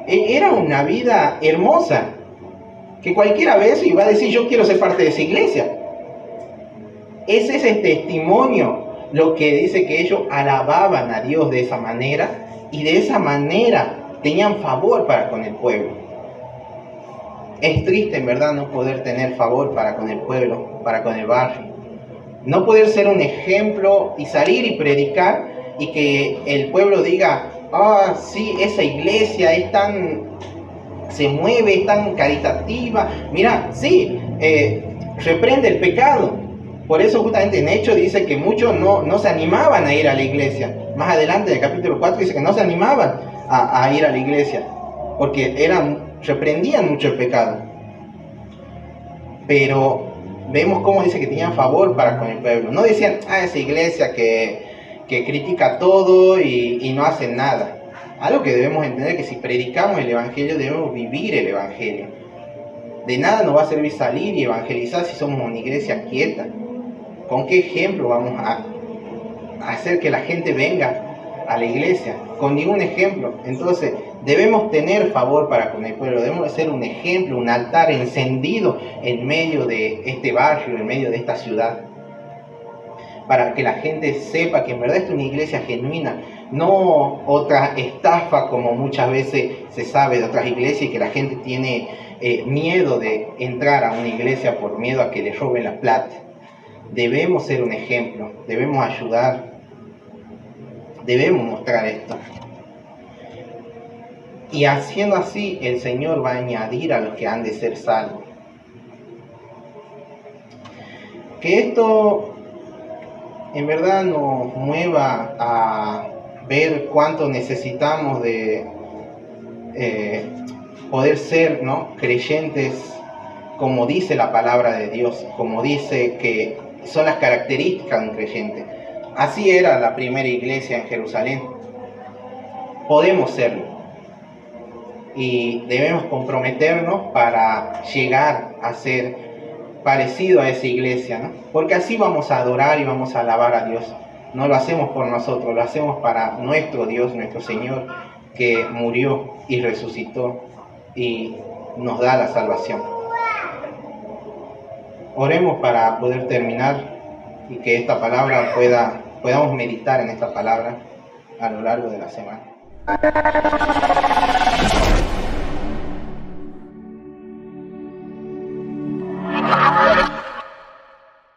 A: Era una vida hermosa, que cualquiera ve eso y va a decir: yo quiero ser parte de esa iglesia. Ese es el testimonio, lo que dice que ellos alababan a Dios de esa manera, y de esa manera tenían favor para con el pueblo. Es triste en verdad no poder tener favor para con el pueblo, para con el barrio. No poder ser un ejemplo y salir y predicar y que el pueblo diga: ah, sí, esa iglesia se mueve, es tan caritativa. Mira, sí, reprende el pecado. Por eso justamente en Hechos dice que muchos no se animaban a ir a la iglesia. Más adelante en el capítulo 4 dice que no se animaban a ir a la iglesia, porque reprendían mucho el pecado. Pero vemos cómo dice que tenían favor para con el pueblo. No decían: esa iglesia que critica todo y no hacen nada. Algo que debemos entender, que si predicamos el evangelio debemos vivir el evangelio. De nada nos va a servir salir y evangelizar si somos una iglesia quieta. ¿Con qué ejemplo vamos a hacer que la gente venga a la iglesia? Con ningún ejemplo. Entonces debemos tener favor para con el pueblo, debemos ser un ejemplo, un altar encendido en medio de este barrio, en medio de esta ciudad, para que la gente sepa que en verdad es una iglesia genuina, no otra estafa como muchas veces se sabe de otras iglesias, y que la gente tiene miedo de entrar a una iglesia por miedo a que le roben la plata. Debemos ser un ejemplo, debemos ayudar, debemos mostrar esto. Y haciendo así, el Señor va a añadir a los que han de ser salvos. Que esto en verdad nos mueva a ver cuánto necesitamos de poder ser, ¿no?, creyentes como dice la palabra de Dios, como dice que son las características de un creyente. Así era la primera iglesia en Jerusalén. Podemos serlo. Y debemos comprometernos para llegar a ser parecido a esa iglesia, ¿no? Porque así vamos a adorar y vamos a alabar a Dios. No lo hacemos por nosotros, lo hacemos para nuestro Dios, nuestro Señor, que murió y resucitó y nos da la salvación. Oremos para poder terminar y que esta palabra podamos meditar en esta palabra a lo largo de la semana.